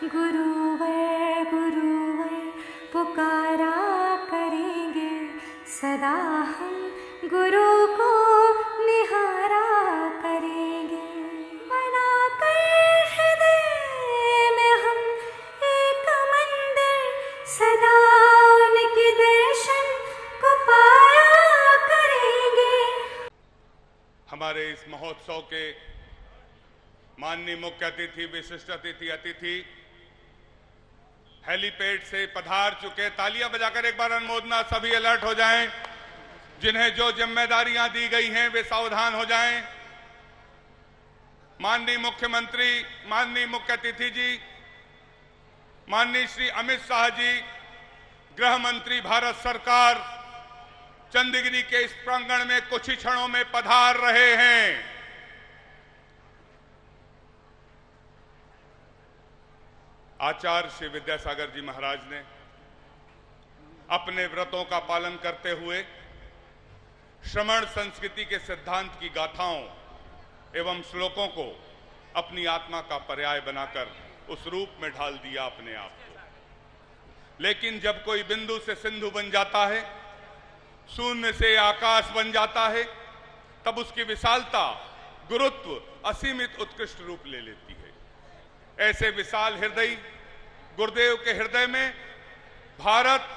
गुरुवर पुकारा करेंगे सदा हम, गुरु को निहारा करेंगे। बनाकर हृदय में हम एक मंदिर, सदा उनके दर्शन को पाया करेंगे। हमारे इस महोत्सव के माननीय मुख्य अतिथि, विशिष्ट अतिथि हेलीपैड से पधार चुके। तालियां बजाकर एक बार अनुमोदना, सभी अलर्ट हो जाएं। जिन्हें जो जिम्मेदारियां दी गई हैं वे सावधान हो जाएं। माननीय मुख्यमंत्री, माननीय मुख्य अतिथि जी, माननीय श्री अमित शाह जी, गृह मंत्री भारत सरकार चंदगिरी के इस प्रांगण में कुछ ही क्षणों में पधार रहे हैं। आचार्य श्री विद्यासागर जी महाराज ने अपने व्रतों का पालन करते हुए श्रमण संस्कृति के सिद्धांत की गाथाओं एवं श्लोकों को अपनी आत्मा का पर्याय बनाकर उस रूप में ढाल दिया अपने आप को। लेकिन जब कोई बिंदु से सिंधु बन जाता है, शून्य से आकाश बन जाता है, तब उसकी विशालता, गुरुत्व असीमित उत्कृष्ट रूप ले लेती है। ऐसे विशाल हृदय गुरुदेव के हृदय में भारत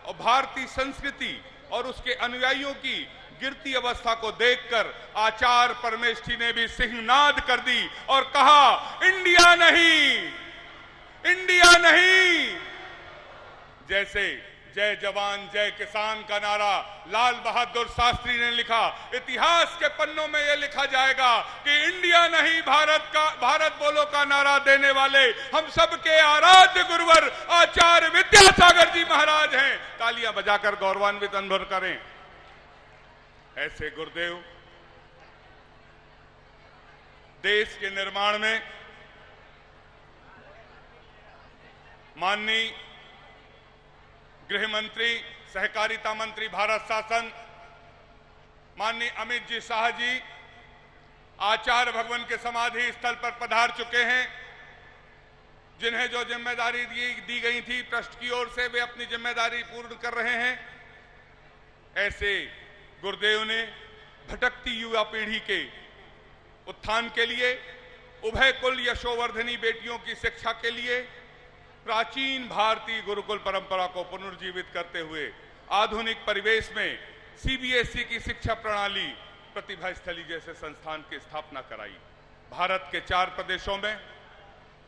और भारतीय संस्कृति और उसके अनुयायियों की गिरती अवस्था को देखकर आचार्य परमेष्ठी ने भी सिंहनाद कर दी और कहा, इंडिया नहीं, इंडिया नहीं। जैसे जय जवान जय किसान का नारा लाल बहादुर शास्त्री ने लिखा, इतिहास के पन्नों में यह लिखा जाएगा कि इंडिया नहीं भारत बोलो का नारा देने वाले हम सबके आराध्य गुरुवर आचार्य विद्यासागर जी महाराज हैं। तालियां बजाकर गौरवान्वित अनुभव करें। ऐसे गुरुदेव देश के निर्माण में माननीय गृह मंत्री, सहकारिता मंत्री भारत शासन माननीय अमित जी शाह जी आचार्य भगवान के समाधि स्थल पर पधार चुके हैं। जिन्हें जो जिम्मेदारी दी गई थी ट्रस्ट की ओर से, वे अपनी जिम्मेदारी पूर्ण कर रहे हैं। ऐसे गुरुदेव ने भटकती युवा पीढ़ी के उत्थान के लिए, उभय कुल यशोवर्धनी बेटियों की शिक्षा के लिए प्राचीन भारतीय गुरुकुल परंपरा को पुनर्जीवित करते हुए आधुनिक परिवेश में सीबीएसई की शिक्षा प्रणाली प्रतिभा स्थली जैसे संस्थान की स्थापना कराई। भारत के 4 प्रदेशों में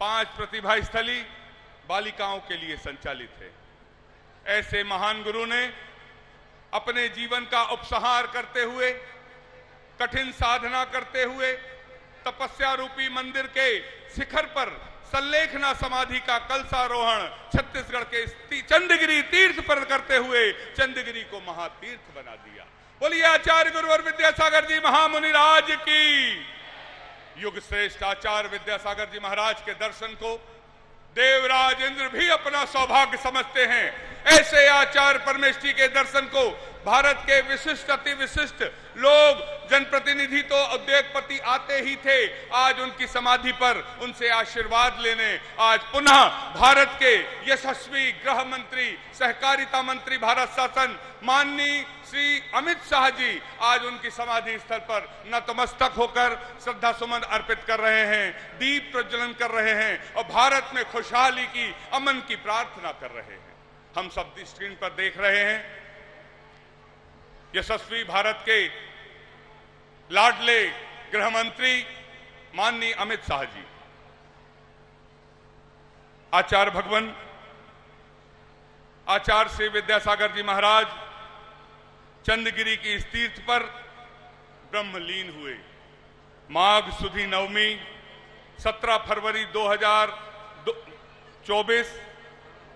5 प्रतिभा स्थली बालिकाओं के लिए संचालित है। ऐसे महान गुरु ने अपने जीवन का उपसंहार करते हुए, कठिन साधना करते हुए तपस्या रूपी मंदिर के शिखर पर संलेखना समाधि का कलशारोहण छत्तीसगढ़ के चंदगिरी तीर्थ पर करते हुए चंदगिरी को महातीर्थ बना दिया। बोलिए आचार्य गुरुवर विद्यासागर जी महामुनिराज की। युग श्रेष्ठ आचार्य विद्यासागर जी महाराज के दर्शन को देवराज इंद्र भी अपना सौभाग्य समझते हैं। ऐसे आचार्य परमेष्ठी के दर्शन को भारत के विशिष्ट अति विशिष्ट लोग, जनप्रतिनिधि तो उद्योगपति आते ही थे। आज उनकी समाधि पर उनसे आशीर्वाद लेने आज पुनः भारत के यशस्वी गृह मंत्री, सहकारिता मंत्री भारत शासन माननीय श्री अमित शाह जी आज उनकी समाधि स्थल पर नतमस्तक होकर श्रद्धा सुमन अर्पित कर रहे हैं, दीप प्रज्वलन कर रहे हैं और भारत में खुशहाली की, अमन की प्रार्थना कर रहे हैं। हम सब स्क्रीन पर देख रहे हैं यशस्वी भारत के लाडले गृह मंत्री माननीय अमित शाह जी आचार्य भगवान आचार्य श्री विद्यासागर जी महाराज चंदगिरी की इस तीर्थ पर ब्रह्मलीन हुए। माघ सुधी नवमी 17 फरवरी 2024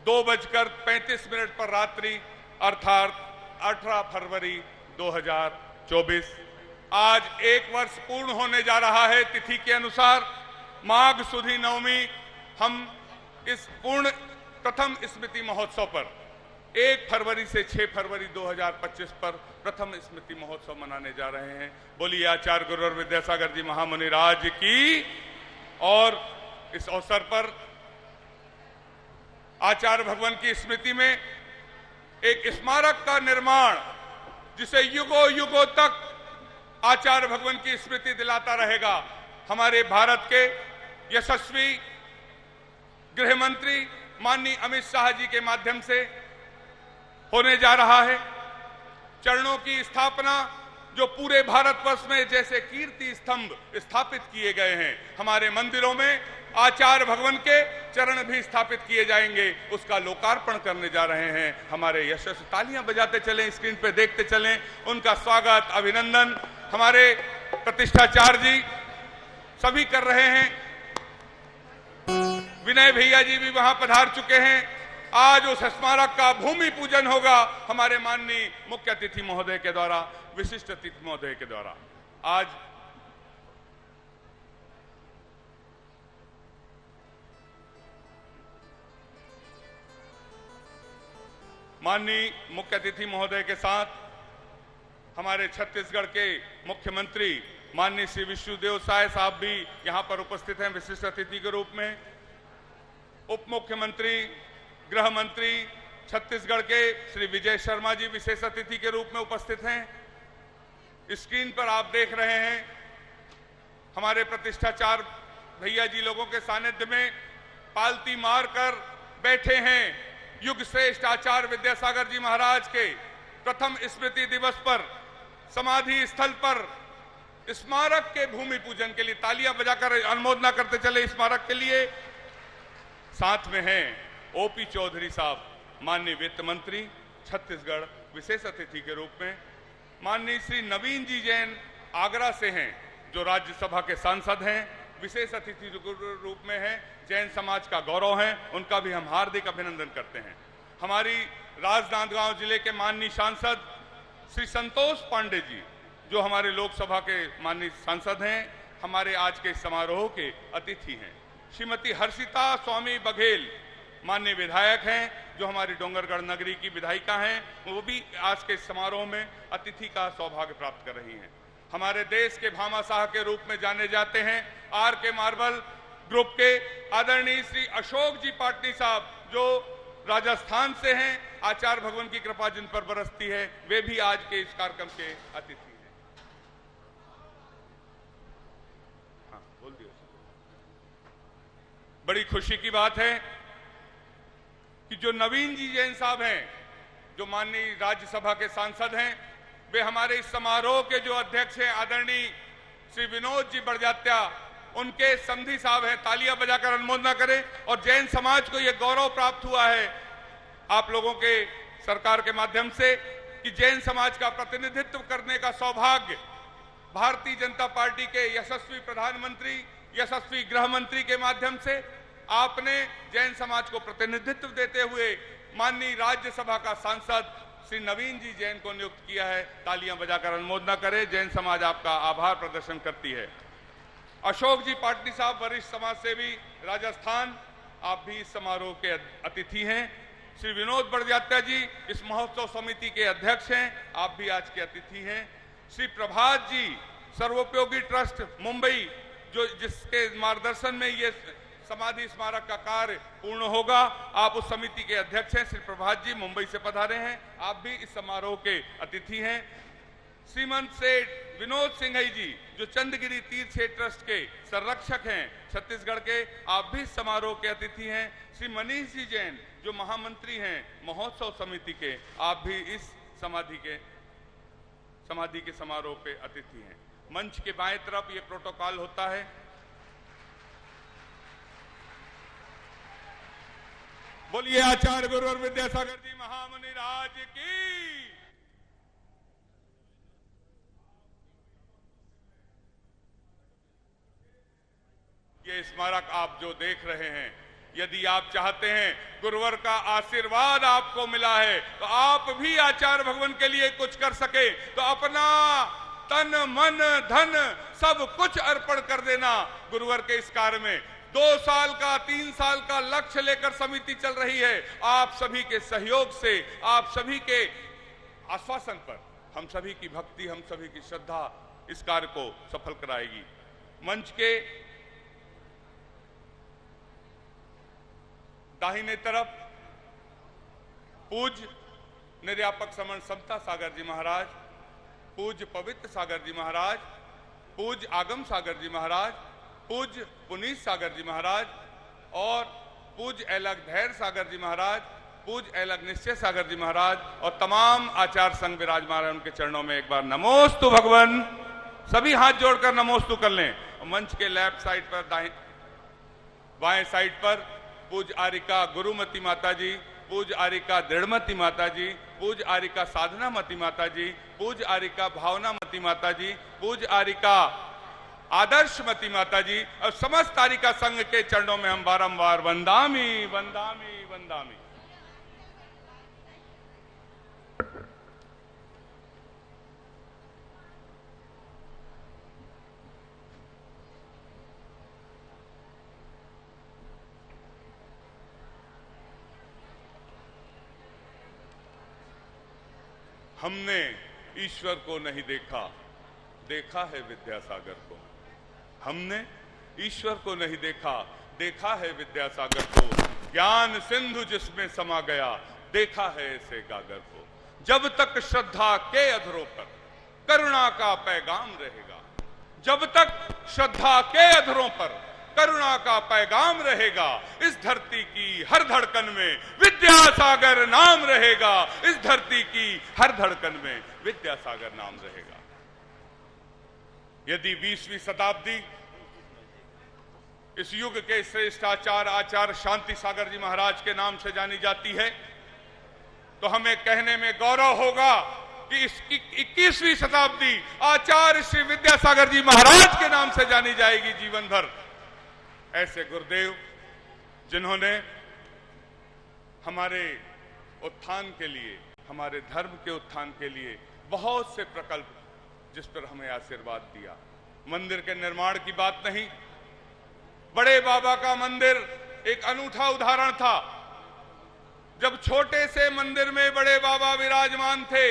2:35 पर रात्रि अर्थात 18 फरवरी 2024 आज 1 वर्ष पूर्ण होने जा रहा है। तिथि के अनुसार माघ सुधी नवमी हम इस पूर्ण प्रथम स्मृति महोत्सव पर 1 फरवरी से 6 फरवरी 2025 पर प्रथम स्मृति महोत्सव मनाने जा रहे हैं। बोलिए आचार्य गुरुवर विद्यासागर जी महामुनिराज की। और इस अवसर पर आचार्य भगवान की स्मृति में एक स्मारक का निर्माण जिसे युगों युगों तक आचार्य भगवान की स्मृति दिलाता रहेगा, हमारे भारत के यशस्वी गृह मंत्री माननीय अमित शाह जी के माध्यम से होने जा रहा है। चरणों की स्थापना जो पूरे भारतवर्ष में जैसे कीर्ति स्तंभ स्थापित किए गए हैं, हमारे मंदिरों में आचार्य भगवान के चरण भी स्थापित किए जाएंगे, उसका लोकार्पण करने जा रहे हैं। हमारे यशस्वी, तालियां बजाते चलें, स्क्रीन पे देखते चलें, उनका स्वागत अभिनंदन हमारे प्रतिष्ठाचार्य जी सभी कर रहे हैं। विनय भैया जी भी वहां पधार चुके हैं। आज उस स्मारक का भूमि पूजन होगा हमारे माननीय मुख्य अतिथि महोदय के द्वारा, विशिष्ट अतिथि महोदय के द्वारा। आज माननीय मुख्य अतिथि महोदय के साथ हमारे छत्तीसगढ़ के मुख्यमंत्री माननीय श्री विष्णुदेव साय साहब भी यहां पर उपस्थित हैं विशिष्ट अतिथि के रूप में। उप मुख्यमंत्री गृह मंत्री छत्तीसगढ़ के श्री विजय शर्मा जी विशेष अतिथि के रूप में उपस्थित हैं। स्क्रीन पर आप देख रहे हैं हमारे प्रतिष्ठाचार्य भैया जी लोगों के सानिध्य में पालती मारकर बैठे हैं। युग श्रेष्ठ आचार्य विद्यासागर जी महाराज के प्रथम स्मृति दिवस पर समाधि स्थल पर स्मारक के भूमि पूजन के लिए तालियां बजाकर अनुमोदना करते चले। स्मारक के लिए साथ में हैं ओपी चौधरी साहब, माननीय वित्त मंत्री छत्तीसगढ़ विशेष अतिथि के रूप में। माननीय श्री नवीन जी जैन आगरा से हैं, जो राज्यसभा के सांसद हैं, विशेष अतिथि रूप में हैं, जैन समाज का गौरव है, उनका भी हम हार्दिक अभिनंदन करते हैं। हमारी राजनांदगांव जिले के माननीय सांसद श्री संतोष पांडे जी, जो हमारे लोकसभा के माननीय सांसद हैं, हमारे आज के समारोह के अतिथि हैं। श्रीमती हर्षिता स्वामी बघेल माननीय विधायक हैं, जो हमारी डोंगरगढ़ नगरी की विधायिका हैं, वो भी आज के समारोह में अतिथि का सौभाग्य प्राप्त कर रही हैं। हमारे देश के भामाशाह के रूप में जाने जाते हैं आर के मार्बल ग्रुप के आदरणीय श्री अशोक जी पाटनी साहब, जो राजस्थान से हैं। आचार्य भगवान की कृपा जिन पर बरसती है, वे भी आज के इस कार्यक्रम के अतिथि हैं। हाँ, बोल दियो। बड़ी खुशी की बात है कि जो नवीन जी जैन साहब हैं, जो माननीय राज्यसभा के सांसद हैं, वे हमारे इस समारोह के जो अध्यक्ष हैं आदरणीय श्री विनोद जी बड़जात्या, उनके समधी साहब हैं। तालियां बजाकर अनुमोदना करें। और जैन समाज को यह गौरव प्राप्त हुआ है आप लोगों के सरकार के माध्यम से कि जैन समाज का प्रतिनिधित्व करने का सौभाग्य भारतीय जनता पार्टी के यशस्वी प्रधानमंत्री, यशस्वी गृह मंत्री के माध्यम से आपने जैन समाज को प्रतिनिधित्व देते हुए माननीय राज्यसभा का सांसद श्री नवीन जी जैन को नियुक्त किया है। तालियां बजाकर अनुमोदना करें। जैन समाज आपका आभार प्रदर्शन करती है। अशोक जी पाटनी साहब, वरिष्ठ समाज सेवी राजस्थान, आप भी इस समारोह के अतिथि हैं। श्री विनोद बड़जात्या जी इस महोत्सव समिति के अध्यक्ष हैं, आप भी आज के अतिथि हैं। श्री प्रभात जी सर्वोपयोगी ट्रस्ट मुंबई, जो जिसके मार्गदर्शन में ये समाधि स्मारक का कार्य पूर्ण होगा, आप उस समिति के अध्यक्ष हैं। श्री प्रभात जी मुंबई से पधारे हैं, आप भी इस समारोह के अतिथि हैं। श्रीमंत सेठ विनोद सिंह जी, जो चंदगिरी तीर्थ क्षेत्र ट्रस्ट के संरक्षक हैं छत्तीसगढ़ के, आप भी समारोह के अतिथि हैं। श्री मनीष जी जैन, जो महामंत्री हैं महोत्सव समिति के, आप भी इस समाधि के समारोह पे अतिथि हैं। मंच के बाएं तरफ ये प्रोटोकॉल होता है। बोलिए आचार्य गुरुवर विद्यासागर जी महामुनि राज की। ये स्मारक आप जो देख रहे हैं, यदि आप चाहते हैं गुरुवर का आशीर्वाद आपको मिला है, तो आप भी आचार्य भगवान के लिए कुछ कर सके तो अपना तन मन धन सब कुछ अर्पण कर देना गुरुवर के इस कार्य में। 2 साल का 3 साल का लक्ष्य लेकर समिति चल रही है। आप सभी के सहयोग से, आप सभी के आश्वासन पर, हम सभी की भक्ति, हम सभी की श्रद्धा इस कार्य को सफल कराएगी। मंच के दाहिने तरफ पूज्य निर्यापक समन समता सागर जी महाराज, पूज्य पवित्र सागर जी महाराज, पूज्य आगम सागर जी महाराज, पूज्य पुनीत सागर जी महाराज और पूज्य अलग धैर्य सागर जी महाराज, पूज्य अलग निश्चय सागर जी महाराज और तमाम आचार्य संघ विराजमान है, उनके चरणों में एक बार नमोस्तु भगवन। सभी हाथ जोड़कर नमोस्तु कर लें। मंच के लेफ्ट साइड पर बाएं साइड पर पूज्य आरिका गुरुमती माता जी, पूज्य आरिका दृढ़मती माता जी, पूज्य आरिका साधना मती माता जी, पूज्य आरिका भावना मती माता जी, पूज्य आरिका आदर्श मती माता जी और समस्त आरिका संघ के चरणों में हम बारंबार वंदामी वंदामी वंदामी। हमने ईश्वर को नहीं देखा, देखा है विद्यासागर को। हमने ईश्वर को नहीं देखा, देखा है विद्यासागर को। ज्ञान सिंधु जिसमें समा गया, देखा है ऐसे गागर को। जब तक श्रद्धा के अधरों पर करुणा का पैगाम रहेगा, जब तक श्रद्धा के अधरों पर करुणा का पैगाम रहेगा, इस धरती की हर धड़कन में विद्यासागर नाम रहेगा। इस धरती की हर धड़कन में विद्यासागर नाम रहेगा। यदि 20वीं शताब्दी इस युग के श्रेष्ठ आचार्य शांति सागर जी महाराज के नाम से जानी जाती है, तो हमें कहने में गौरव होगा कि इस 21वीं शताब्दी आचार्य श्री विद्यासागर जी महाराज के नाम से जानी जाएगी जीवन भर। ऐसे गुरुदेव जिन्होंने हमारे उत्थान के लिए, हमारे धर्म के उत्थान के लिए बहुत से प्रकल्प जिस पर हमें आशीर्वाद दिया। मंदिर के निर्माण की बात नहीं, बड़े बाबा का मंदिर एक अनूठा उदाहरण था। जब छोटे से मंदिर में बड़े बाबा विराजमान थे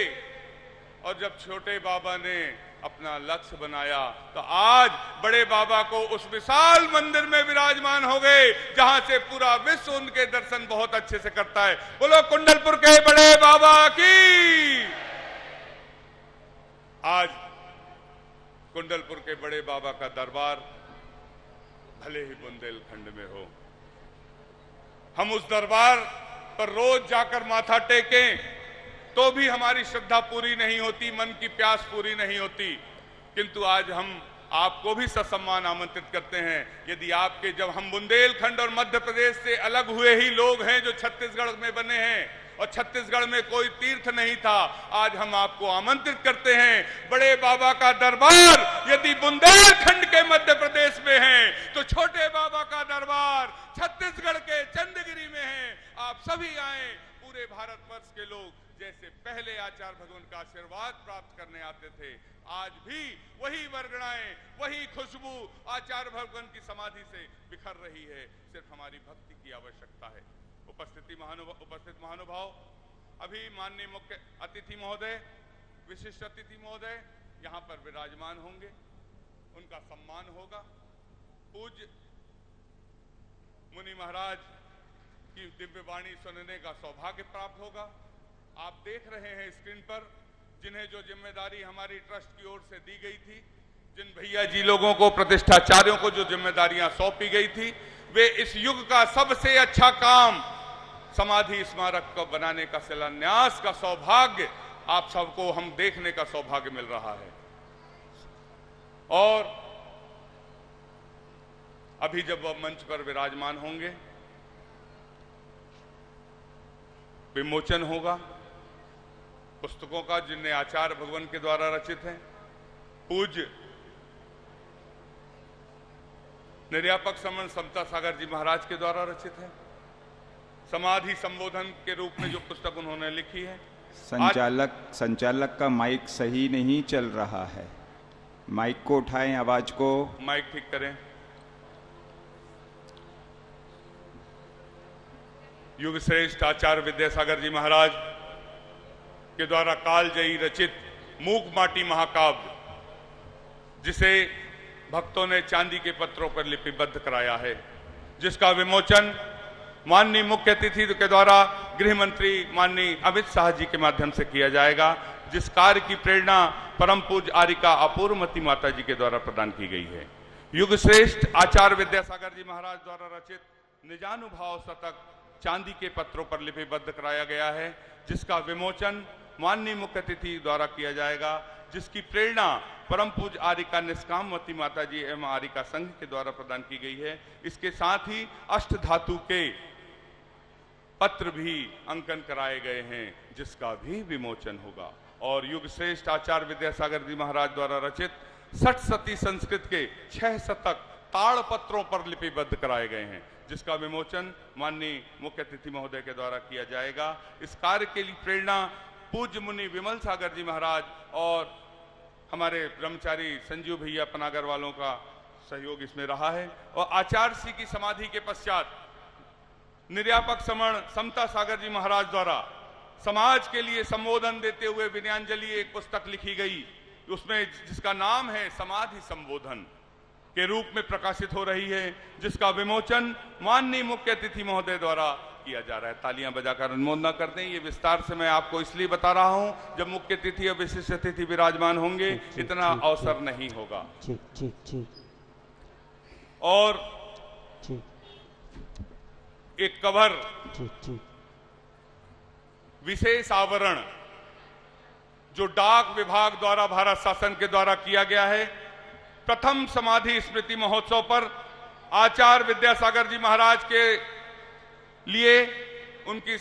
और जब छोटे बाबा ने अपना लक्ष्य बनाया, तो आज बड़े बाबा को उस विशाल मंदिर में विराजमान हो गए, जहां से पूरा विश्व उनके दर्शन बहुत अच्छे से करता है। बोलो कुंडलपुर के बड़े बाबा की। आज कुंडलपुर के बड़े बाबा का दरबार भले ही बुंदेलखंड में हो, हम उस दरबार पर रोज जाकर माथा टेकें तो भी हमारी श्रद्धा पूरी नहीं होती, मन की प्यास पूरी नहीं होती। किंतु आज हम आपको भी ससम्मान आमंत्रित करते हैं। यदि आपके, जब हम बुंदेलखंड और मध्य प्रदेश से अलग हुए ही लोग हैं जो छत्तीसगढ़ में बने हैं और छत्तीसगढ़ में कोई तीर्थ नहीं था, आज हम आपको आमंत्रित करते हैं। बड़े बाबा का दरबार यदि बुंदेलखंड के मध्य प्रदेश में है, तो छोटे बाबा का दरबार छत्तीसगढ़ के चंदगिरी में है। आप सभी आए। पूरे भारतवर्ष के लोग जैसे पहले आचार्य भगवान का आशीर्वाद प्राप्त करने आते थे, आज भी वही वरगणाएं, वही खुशबू आचार्य भगवान की समाधि से बिखर रही है। सिर्फ हमारी भक्ति की आवश्यकता है। उपस्थित महानुभाव, अभी माननीय मुख्य अतिथि महोदय, विशिष्ट अतिथि महोदय यहाँ पर विराजमान होंगे, उनका सम्मान होगा। पूज्य मुनि महाराज की दिव्य वाणी सुनने का सौभाग्य प्राप्त होगा। आप देख रहे हैं स्क्रीन पर जिन्हें जो जिम्मेदारी हमारी ट्रस्ट की ओर से दी गई थी, जिन भैया जी लोगों को, प्रतिष्ठाचार्यों को जो जिम्मेदारियां सौंपी गई थी, वे इस युग का सबसे अच्छा काम समाधि स्मारक को बनाने का शिलान्यास का सौभाग्य आप सबको हम देखने का सौभाग्य मिल रहा है। और अभी जब वह मंच पर विराजमान होंगे, विमोचन होगा पुस्तकों का जिन्हें आचार्य भगवान के द्वारा रचित हैं। पूज्य निर्यापक समन समता सागर जी महाराज के द्वारा रचित है। समाधि संबोधन के रूप में जो पुस्तक उन्होंने लिखी है। संचालक का माइक सही नहीं चल रहा है, माइक को उठाएं, आवाज को, माइक ठीक करें। युग श्रेष्ठ आचार्य विद्यासागर जी महाराज के द्वारा कालजयी रचित मूक माटी महाकाव्य, जिसे भक्तों ने चांदी के पत्रों पर लिपिबद्ध कराया है, जिसका विमोचन माननीय मुख्य अतिथि के द्वारा गृह मंत्री माननीय अमित शाह जी के माध्यम से किया जाएगा, जिस कार्य की प्रेरणा परम पूज्य आरिका अपूर्वमती माता जी के द्वारा प्रदान की गई है। युग श्रेष्ठ आचार्य विद्यासागर जी महाराज द्वारा रचित निजानुभाव शतक चांदी के पत्रों पर लिपिबद्ध कराया गया है, जिसका विमोचन माननीय मुख्य अतिथि द्वारा किया जाएगा, जिसकी प्रेरणा परम पूज्य आरिका निष्कामवती माता जी एवं आरिका संघ के द्वारा प्रदान की गई है। इसके साथ ही अष्ट धातु के पत्र भी अंकन कराए गए हैं, जिसका भी विमोचन होगा। और युग श्रेष्ठ आचार्य विद्यासागर जी महाराज द्वारा रचित 60 सती संस्कृत के 6 शतक ताड़ पत्रों पर लिपिबद्ध कराए गए हैं, जिसका विमोचन माननीय मुख्य अतिथि महोदय के द्वारा किया जाएगा। इस कार्य के लिए प्रेरणा पूज्य मुनि विमल सागर जी महाराज और हमारे ब्रह्मचारी संजीव भैया पनागर वालों का सहयोग इसमें रहा है। और आचार्य श्री की समाधि के पश्चात निर्यापक समण समता सागर जी महाराज द्वारा समाज के लिए संबोधन देते हुए विनयांजलि एक पुस्तक लिखी गई, उसमें जिसका नाम है समाधि संबोधन के रूप में प्रकाशित हो रही है, जिसका विमोचन माननीय मुख्य अतिथि महोदय द्वारा किया जा रहा है। तालियां बजाकर अनुमोदना करते हैं। ये विस्तार से मैं आपको इसलिए बता रहा हूं, जब मुख्य अतिथि और विशिष्ट अतिथि विराजमान होंगे इतना अवसर नहीं होगा। और एक कवर विशेष आवरण जो डाक विभाग द्वारा भारत शासन के द्वारा किया गया है, प्रथम समाधि स्मृति महोत्सव पर आचार्य विद्यासागर जी महाराज के लिए उनकी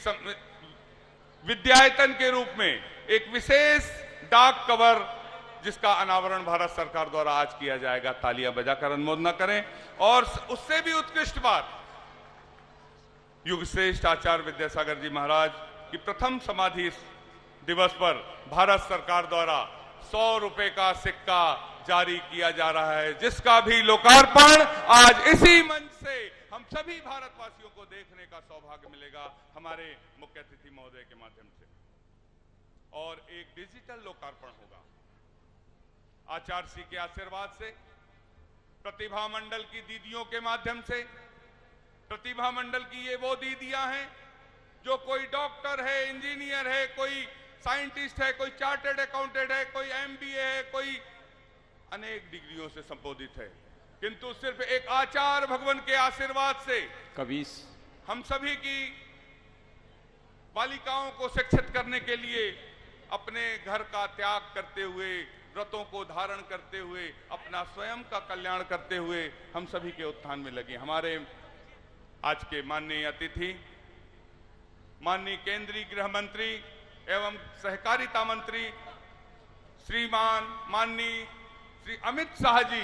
विद्यायतन के रूप में एक विशेष डाक कवर, जिसका अनावरण भारत सरकार द्वारा आज किया जाएगा। तालियां बजाकर अनुमोदना करें। और उससे भी उत्कृष्ट बात, युग श्रेष्ठ आचार्य विद्यासागर जी महाराज की प्रथम समाधि दिवस पर भारत सरकार द्वारा 100 रुपए का सिक्का जारी किया जा रहा है, जिसका भी लोकार्पण आज इसी मंच से हम सभी भारतवासियों को देखने का सौभाग्य मिलेगा हमारे मुख्य अतिथि महोदय के माध्यम से। और एक डिजिटल लोकार्पण होगा आचार्य श्री के आशीर्वाद से, प्रतिभा मंडल की दीदियों के माध्यम से। प्रतिभा मंडल की ये वो दीदियां हैं जो कोई डॉक्टर है, इंजीनियर है, कोई साइंटिस्ट है, कोई चार्टर्ड अकाउंटेंट है, कोई MBA है, कोई अनेक डिग्रियों से संबोधित है, किंतु सिर्फ एक आचार्य भगवान के आशीर्वाद से कबीस हम सभी की बालिकाओं को शिक्षित करने के लिए अपने घर का त्याग करते हुए, व्रतों को धारण करते हुए, अपना स्वयं का कल्याण करते हुए हम सभी के उत्थान में लगे। हमारे आज के माननीय अतिथि माननीय केंद्रीय गृह मंत्री एवं सहकारिता मंत्री श्रीमान माननीय श्री अमित शाह जी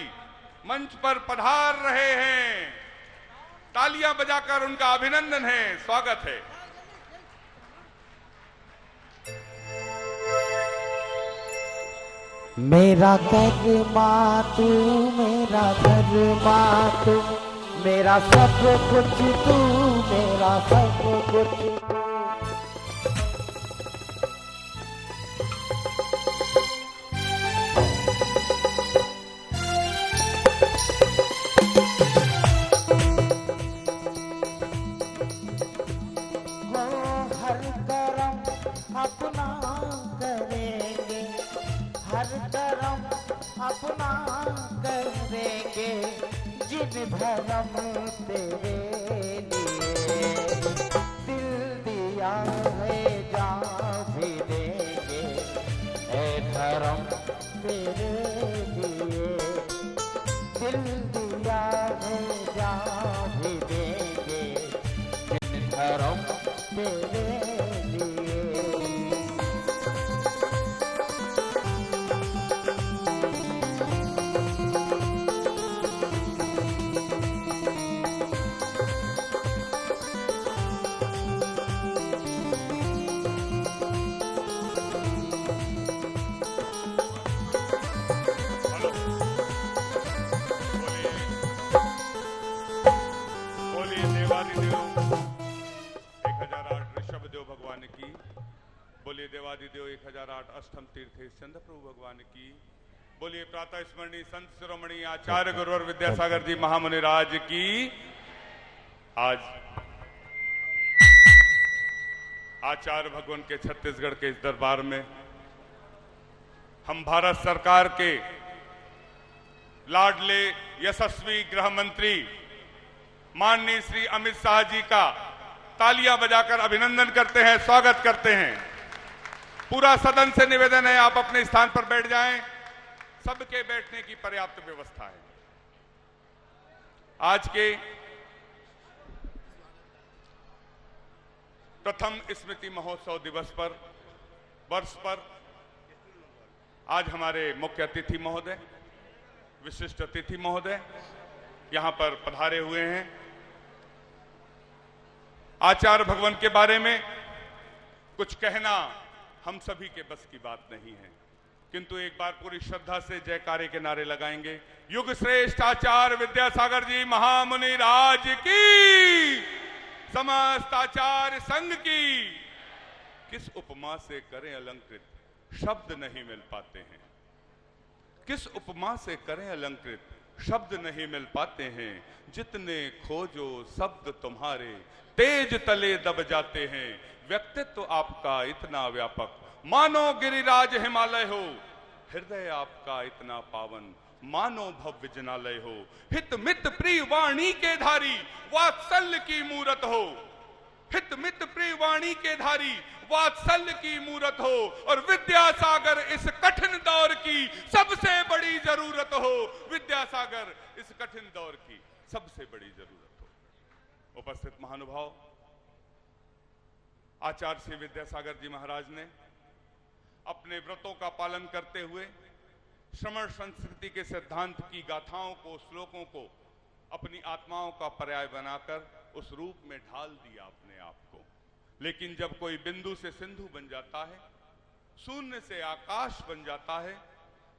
मंच पर पधार रहे हैं। तालियां बजाकर उनका अभिनंदन है, स्वागत है। मेरा कर्मा तू, मेरा धर्मा तू, मेरा सब कुछ तू, मेरा सब कुछ तू। हर करम अपना करेंगे, हर करम अपना करेंगे, जिन धर्म तेरे लिए दिल दिया है जान भी देंगे, ए धर्म तेरे लिए दिल दिया है जान भी देंगे, जिन धर्म तेरे लिए। बोलिए देवादिदेव 1008 ऋषभदेव भगवान की, बोलिए देवादिदेव 1008 अष्टम तीर्थ चंद्र प्रभु भगवान की, बोलिए प्रातः स्मरणीय संत शिरोमणि आचार्य गुरुवर विद्यासागर जी महामुनि राज की। आज आचार्य भगवान के छत्तीसगढ़ के इस दरबार में हम भारत सरकार के लाडले यशस्वी गृह मंत्री माननीय श्री अमित शाह जी का तालियां बजाकर अभिनंदन करते हैं, स्वागत करते हैं। पूरा सदन से निवेदन है आप अपने स्थान पर बैठ जाएं, सबके बैठने की पर्याप्त व्यवस्था है। आज के प्रथम स्मृति महोत्सव दिवस पर वर्ष पर आज हमारे मुख्य अतिथि महोदय, विशिष्ट अतिथि महोदय यहां पर पधारे हुए हैं। आचार्य भगवान के बारे में कुछ कहना हम सभी के बस की बात नहीं है, किंतु एक बार पूरी श्रद्धा से जयकारे के नारे लगाएंगे। युग श्रेष्ठ आचार्य विद्यासागर जी महामुनि राज की, समस्त आचार्य संघ की। किस उपमा से करें अलंकृत, शब्द नहीं मिल पाते हैं। किस उपमा से करें अलंकृत, शब्द नहीं मिल पाते हैं। जितने खोजो शब्द तुम्हारे, तेज तले दब जाते हैं। व्यक्तित्व आपका इतना व्यापक, मानो गिरिराज हिमालय हो। हृदय आपका इतना पावन, मानो भव्य जनालय हो। हित मित प्रिय वाणी के धारी, वात्सल्य की मूरत हो। हित मित प्रिय वाणी के धारी, वात्सल्य की मूरत हो। और विद्यासागर इस कठिन दौर की सबसे बड़ी जरूरत हो। विद्यासागर इस कठिन दौर की सबसे बड़ी जरूरत हो। उपस्थित महानुभाव, आचार्य श्री विद्यासागर जी महाराज ने अपने व्रतों का पालन करते हुए श्रमण संस्कृति के सिद्धांत की गाथाओं को, श्लोकों को अपनी आत्माओं का पर्याय बनाकर उस रूप में ढाल दिया अपने आप को। लेकिन जब कोई बिंदु से सिंधु बन जाता है, शून्य से आकाश बन जाता है,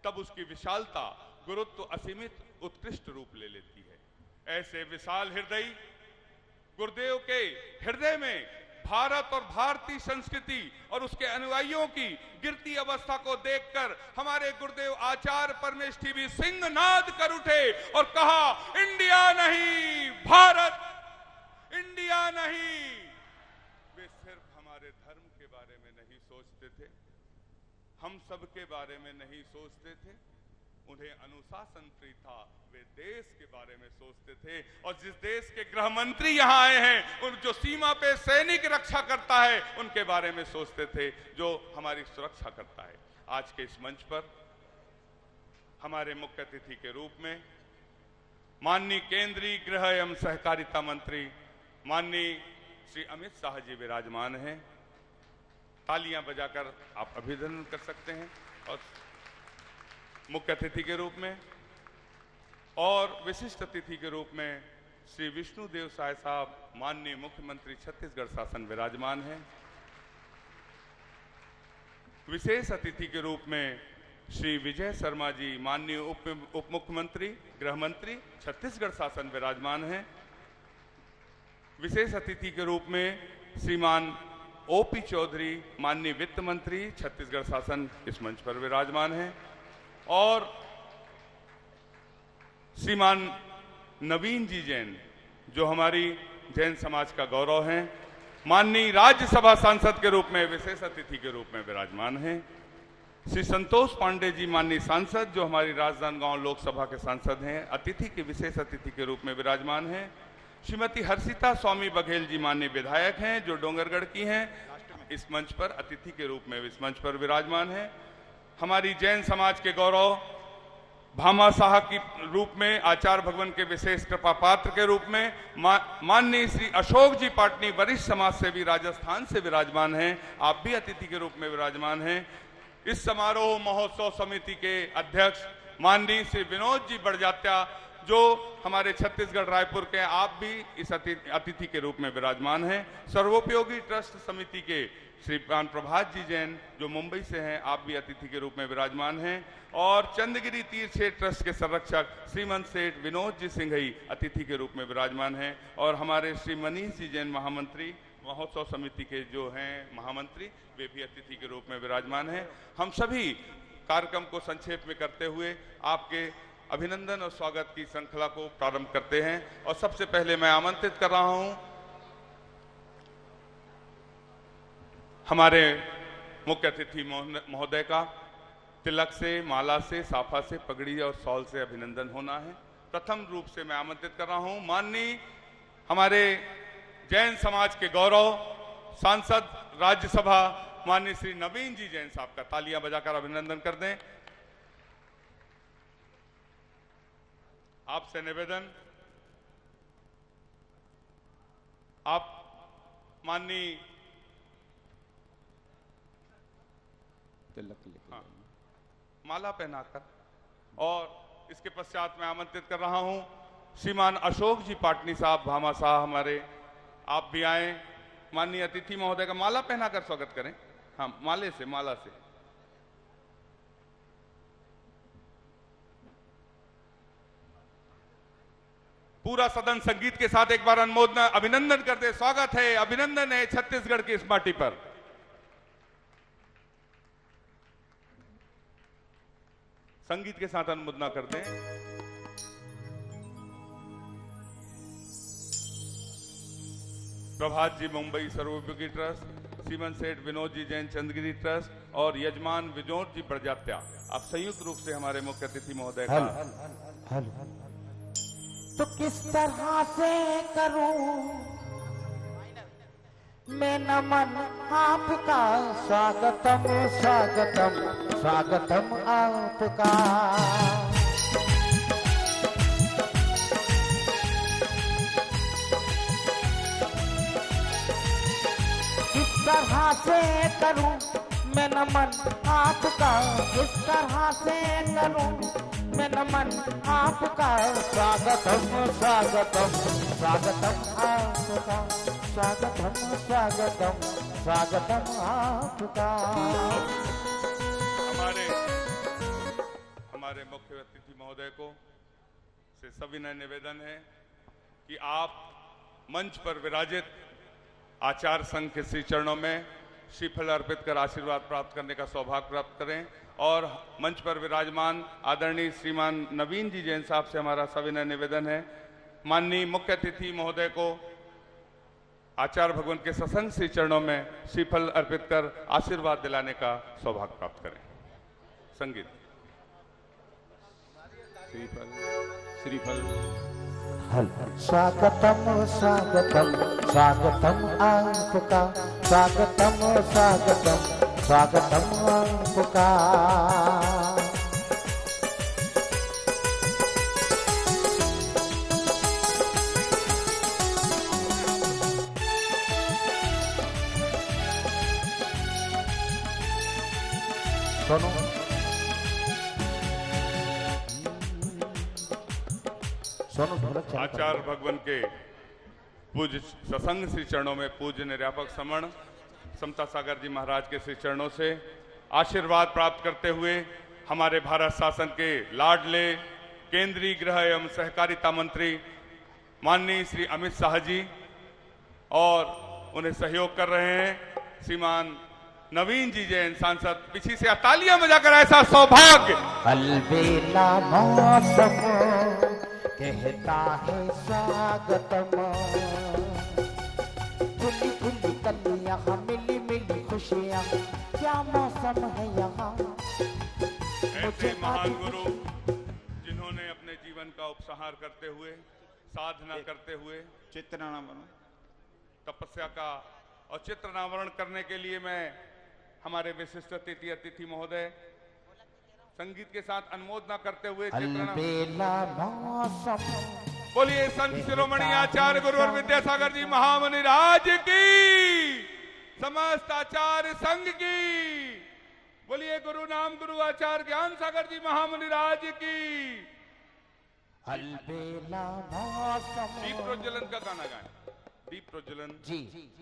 तब उसकी विशालता, गुरुत्व असीमित उत्कृष्ट रूप ले लेती है। ऐसे विशाल हृदय गुरुदेव के हृदय में भारत और भारतीय संस्कृति और उसके अनुयायियों की गिरती अवस्था को देखकर हमारे गुरुदेव आचार्य परमेष्ठी भी सिंहनाद कर उठे और कहा, इंडिया नहीं भारत, इंडिया नहीं। वे सिर्फ हमारे धर्म के बारे में नहीं सोचते थे, हम सब के बारे में नहीं सोचते थे, उन्हें अनुशासन प्रिय था। वे देश के बारे में सोचते थे। और जिस देश के गृह मंत्री यहाँ आए हैं, उन जो सीमा पे सैनिक रक्षा करता है, उनके बारे में सोचते थे, जो हमारी सुरक्षा करता है। आज के इस मंच पर हमारे मुख्य अतिथि के रूप में माननीय केंद्रीय गृह एवं सहकारिता मंत्री माननीय श्री अमित शाह जी विराजमान हैं। तालियां बजाकर आप अभिनंदन कर सकते हैं। और मुख्य अतिथि के रूप में और विशिष्ट अतिथि के रूप में श्री विष्णुदेव साय साहब माननीय मुख्यमंत्री छत्तीसगढ़ शासन विराजमान हैं। विशेष अतिथि के रूप में श्री विजय शर्मा जी माननीय उप मुख्यमंत्री गृह मंत्री छत्तीसगढ़ शासन विराजमान हैं। विशेष अतिथि के रूप में श्रीमान ओपी चौधरी माननीय वित्त मंत्री छत्तीसगढ़ शासन इस मंच पर विराजमान हैं। और श्रीमान नवीन जी जैन, जो हमारी जैन समाज का गौरव हैं, माननीय राज्यसभा सांसद के रूप में विशेष अतिथि के रूप में विराजमान हैं। श्री संतोष पांडे जी माननीय सांसद, जो हमारी राजनांदगांव लोकसभा के सांसद हैं, अतिथि के विशेष अतिथि के रूप में विराजमान हैं। श्रीमती हर्षिता स्वामी बघेल जी माननीय विधायक हैं, जो डोंगरगढ़ की हैं, इस मंच पर अतिथि के रूप में इस मंच पर विराजमान हैं। हमारी जैन समाज के गौरव भामा शाह की रूप में आचार्य भगवान के विशेष कृपा पात्र के रूप में माननीय श्री अशोक जी पाटनी वरिष्ठ समाज सेवी राजस्थान से विराजमान हैं। आप भी अतिथि के रूप में विराजमान हैं। इस समारोह महोत्सव समिति के अध्यक्ष माननीय श्री विनोद जी बड़जात्या, जो हमारे छत्तीसगढ़ रायपुर के, आप भी इस अतिथि के रूप में विराजमान हैं। सर्वोपयोगी ट्रस्ट समिति के श्रीमान प्रभात जी जैन, जो मुंबई से हैं, आप भी अतिथि के रूप में विराजमान हैं। और चंदगिरी तीर्थ क्षेत्र ट्रस्ट के संरक्षक श्रीमंत सेठ विनोद जी सिंघई अतिथि के रूप में विराजमान हैं। और हमारे श्री मनीष जी जैन महामंत्री महोत्सव समिति के जो हैं महामंत्री, वे भी अतिथि के रूप में विराजमान हैं। हम सभी कार्यक्रम को संक्षेप में करते हुए आपके अभिनंदन और स्वागत की श्रृंखला को प्रारंभ करते हैं। और सबसे पहले मैं आमंत्रित कर रहा हूं हमारे मुख्य अतिथि महोदय का तिलक से, माला से, साफा से, पगड़ी और शॉल से अभिनंदन होना है। प्रथम रूप से मैं आमंत्रित कर रहा हूं माननीय हमारे जैन समाज के गौरव सांसद राज्यसभा माननीय श्री नवीन जी जैन साहब का तालियां बजाकर अभिनंदन कर दें। आपसे निवेदन, आप माननीय माला पहनाकर, और इसके पश्चात मैं आमंत्रित कर रहा हूं श्रीमान अशोक जी पाटनी साहब भामा साहब हमारे, आप भी आए। माननीय अतिथि महोदय का माला पहनाकर स्वागत करें। हाँ, माले से, माला से। पूरा सदन संगीत के साथ एक बार अनुमोदन अभिनंदन करते, स्वागत है, अभिनंदन है छत्तीसगढ़ की इस माटी पर। संगीत के साथ अनुमोदना करते हैं। प्रभात जी मुंबई सर्वोपयोगी ट्रस्ट, सीमन सेठ विनोद जी जैन चंद्रगिरी ट्रस्ट और यजमान विनोद जी प्रजात्या, आप संयुक्त रूप से हमारे मुख्य अतिथि महोदय का तो किस तरह से करूं मैं नमन आपका, स्वागतम स्वागतम स्वागतम आपका। किस तरह से करूं मैं नमन आपका, किस तरह से करूं मैं नमन आपका, स्वागतम स्वागतम स्वागतम आपका, स्वागतम स्वागतम स्वागतम आपका। हमारे मुख्य अतिथि महोदय को से सविनय निवेदन है कि आप मंच पर विराजित आचार्य संघ के श्री चरणों में श्रीफल अर्पित कर आशीर्वाद प्राप्त करने का सौभाग्य प्राप्त करें। और मंच पर विराजमान आदरणीय श्रीमान नवीन जी जैन साहब से हमारा सविनय निवेदन है, माननीय मुख्य अतिथि महोदय को आचार्य भगवान के सत्संग श्री चरणों में श्रीफल अर्पित कर आशीर्वाद दिलाने का सौभाग्य प्राप्त करें। संगीत श्रीफल श्रीफल। स्वागतम स्वागतम स्वागतम आपका, स्वागतम स्वागतम स्वागतम आपका। सुनो आचार्य भगवान के पूज्य सत्संग श्री चरणों में पूज्य निर्यापक समण समता सागर जी महाराज के श्री चरणों से आशीर्वाद प्राप्त करते हुए हमारे भारत शासन के लाडले केंद्रीय गृह एवं सहकारिता मंत्री माननीय श्री अमित शाह जी और उन्हें सहयोग कर रहे हैं श्रीमान नवीन जी जैन सांसद, पीछे से तालियां बजाकर ऐसा सौभाग्य। अलबेला मौसम कहता है स्वागतम, खुली खुली कलियां मिली मिली खुशियां, क्या मौसम है यहाँ। ऐसे महान गुरु जिन्होंने अपने जीवन का उपसंहार करते हुए, साधना करते हुए तपस्या का और चित्रनावरण करने के लिए मैं हमारे विशिष्ट अतिथि महोदय संगीत के साथ अनुमोदना करते हुए बोलिए संत शिरोमणि आचार्य गुरुवर विद्यासागर जी महामुनि राज की, समस्त आचार्य संघ की, बोलिए गुरु नाम गुरु आचार्य ज्ञान सागर जी महामुनि राज की। अलबेला मौसम। दीप प्रज्वलन का गाना गाएं, दीप प्रज्वलन जी।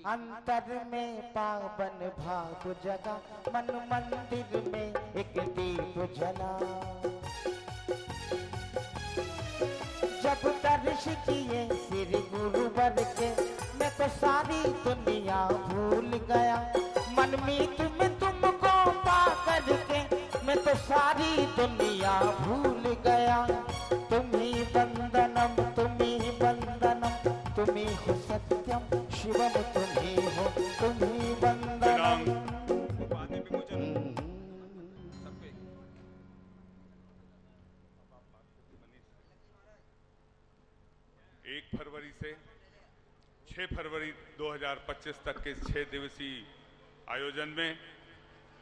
अंतर में पावन भाव जगा, मन मंदिर में एक दीप जला, जब दर्श किए श्री गुरुवर के, मैं तो सारी दुनिया भूल गया, मनमीत में तुमको पा करके मैं तो सारी दुनिया भूल गया। तुम्ही वंदनम तुम्ही वंदनम, तुम्ही हो सत्यम शिवम, तुम्ही हो तुम्ही वंदनम 6 फरवरी 2025 तक के 6 दिवसीय आयोजन में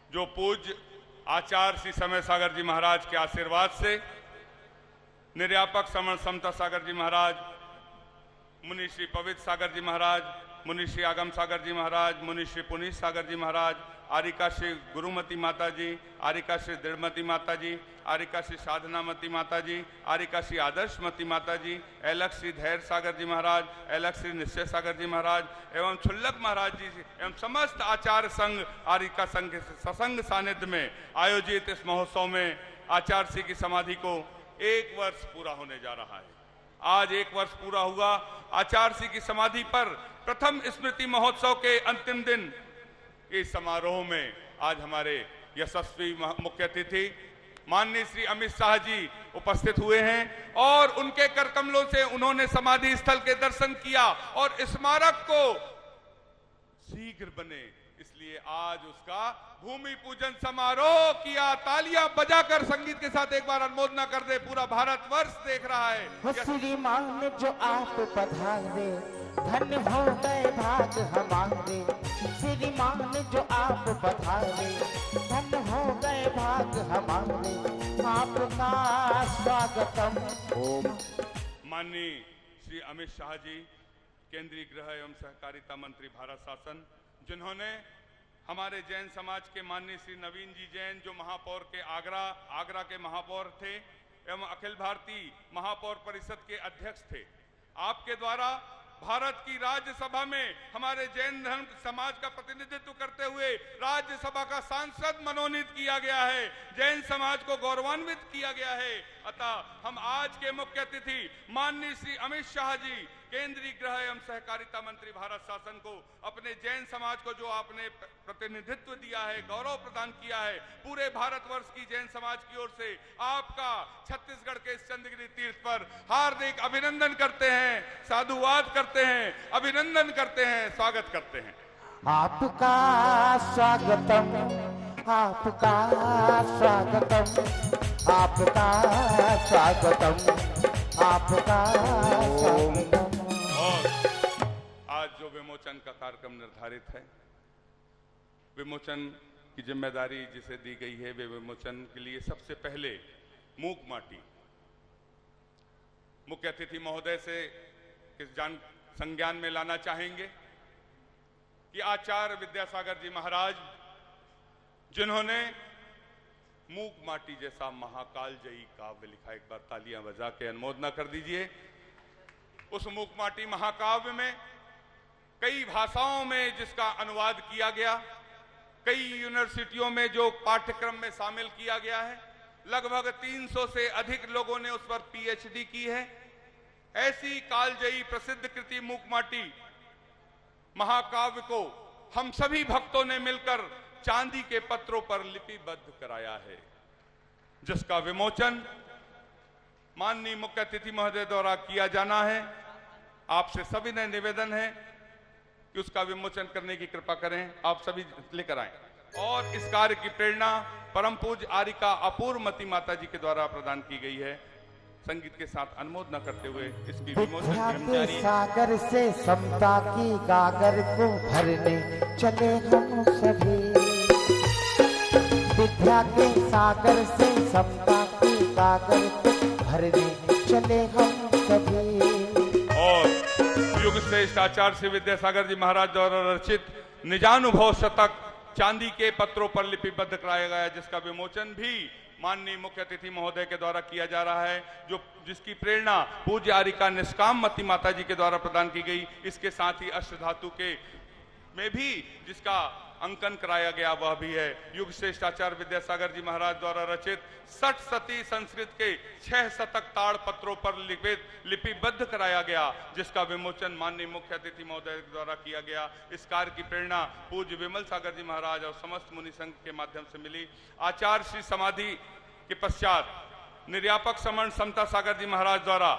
जो पूज्य आचार्य श्री समय सागर जी महाराज के आशीर्वाद से निर्यापक समण समता सागर जी महाराज, मुनि श्री पवित्र सागर जी महाराज, मुनि श्री आगम सागर जी महाराज, मुनि श्री पुनीत सागर जी महाराज, आरिका श्री गुरुमती माता जी, आरिका श्री दृढ़मती माता जी, आरिका श्री साधनामती माता जी, आरिका श्री आदर्शमती माता जी, एलक श्री धैर्य सागर जी महाराज, एलक श्री निश्चय सागर जी महाराज एवं छुल्लक महाराज जी एवं समस्त आचार्य संघ आरिका संघ के सत्संग सानिध्य में आयोजित इस महोत्सव में आचार्य श्री की समाधि को 1 वर्ष पूरा होने जा रहा है। आज 1 वर्ष पूरा हुआ। आचार्य श्री की समाधि पर प्रथम स्मृति महोत्सव के अंतिम दिन इस समारोह में आज हमारे यशस्वी मुख्य अतिथि माननीय श्री अमित शाह जी उपस्थित हुए हैं और उनके करकमलों से उन्होंने समाधि स्थल के दर्शन किया और स्मारक को शीघ्र बने, इसलिए आज उसका भूमि पूजन समारोह किया। तालियां बजाकर संगीत के साथ एक बार अनुमोदना कर दे, पूरा भारतवर्ष देख रहा है। श्रीमान जो आप पधारे, धन्य हो गए भाग हमारे। श्रीमान जो आप पधारे, धन्य हो गए भाग हमारे। आपका स्वागतम। ओम। माननीय श्री अमित शाह जी, केंद्रीय गृह एवं सहकारिता मंत्री भारत शासन, जिन्होंने हमारे जैन समाज के माननीय श्री नवीन जी जैन, जो महापौर के आगरा के महापौर थे एवं अखिल भारतीय महापौर परिषद के अध्यक्ष थे, आपके द्वारा भारत की राज्यसभा में हमारे जैन धर्म समाज का प्रतिनिधित्व करते हुए राज्यसभा का सांसद मनोनीत किया गया है, जैन समाज को गौरवान्वित किया गया है। अतः हम आज के मुख्य अतिथि माननीय श्री अमित शाह जी, केंद्रीय गृह एवं सहकारिता मंत्री भारत शासन को अपने जैन समाज को जो आपने प्रतिनिधित्व दिया है, गौरव प्रदान किया है, पूरे भारतवर्ष की जैन समाज की ओर से आपका छत्तीसगढ़ के इस चंद्रगिरी तीर्थ पर हार्दिक अभिनंदन करते हैं, साधुवाद करते हैं, अभिनंदन करते हैं, स्वागत करते हैं। आपका स्वागतम, आपका स्वागतम, आपका स्वागतम, आपका स्वागतम। और आज जो विमोचन का कार्यक्रम निर्धारित है, विमोचन की जिम्मेदारी जिसे दी गई है, वे विमोचन के लिए सबसे पहले मूक माटी मुख्य अतिथि महोदय से संज्ञान में लाना चाहेंगे कि आचार्य विद्यासागर जी महाराज, जिन्होंने मूक माटी जैसा महाकाल जयी काव्य लिखा, एक बार तालियां बजा के अनुमोदना कर दीजिए। उस मूक माटी महाकाव्य में कई भाषाओं में जिसका अनुवाद किया गया, कई यूनिवर्सिटियों में जो पाठ्यक्रम में शामिल किया गया है, लगभग 300 से अधिक लोगों ने उस पर पीएचडी की है। ऐसी कालजयी प्रसिद्ध कृति मूक माटी महाकाव्य को हम सभी भक्तों ने मिलकर चांदी के पत्रों पर लिपिबद्ध कराया है, जिसका विमोचन माननीय मुख्य अतिथि महोदय द्वारा किया जाना है। आपसे सभी ने निवेदन है कि उसका विमोचन करने की कृपा करें, आप सभी लेकर आएं। और इस कार्य की प्रेरणा परम पूज्य आरिका अपूर्वमती माता जी के द्वारा प्रदान की गई है। संगीत के साथ अनुमोदना करते हुए इसकी विमोचन कर्मचारी सागर से समता की गागर को भरने चले हम सभी। विद्या के सागर से समता की गागर को भरने चले हम सभी। और युग श्रेष्ठ आचार्य श्री विद्यासागर जी महाराज द्वारा रचित निजानुभव शतक चांदी के पत्रों पर लिपिबद्ध कराया गया, जिसका विमोचन भी माननीय मुख्य अतिथि महोदय के द्वारा किया जा रहा है, जिसकी प्रेरणा पूज्य आरिका निष्काममती माता जी के द्वारा प्रदान की गई। इसके साथ ही अष्टधातु के में भी जिसका अंकन कराया गया वह भी है युग श्रेष्ठ आचार्य विद्यासागर जी महाराज द्वारा रचित 60 सती संस्कृत के 6 शतक ताड़ पत्रों पर लिपिबद्ध कराया गया, जिसका विमोचन माननीय मुख्य अतिथि महोदय द्वारा किया गया। इस कार्य की प्रेरणा पूज्य विमल सागर जी महाराज और समस्त मुनि संघ के माध्यम से मिली। आचार्य श्री समाधि के पश्चात निर्यापक समण समता सागर जी महाराज द्वारा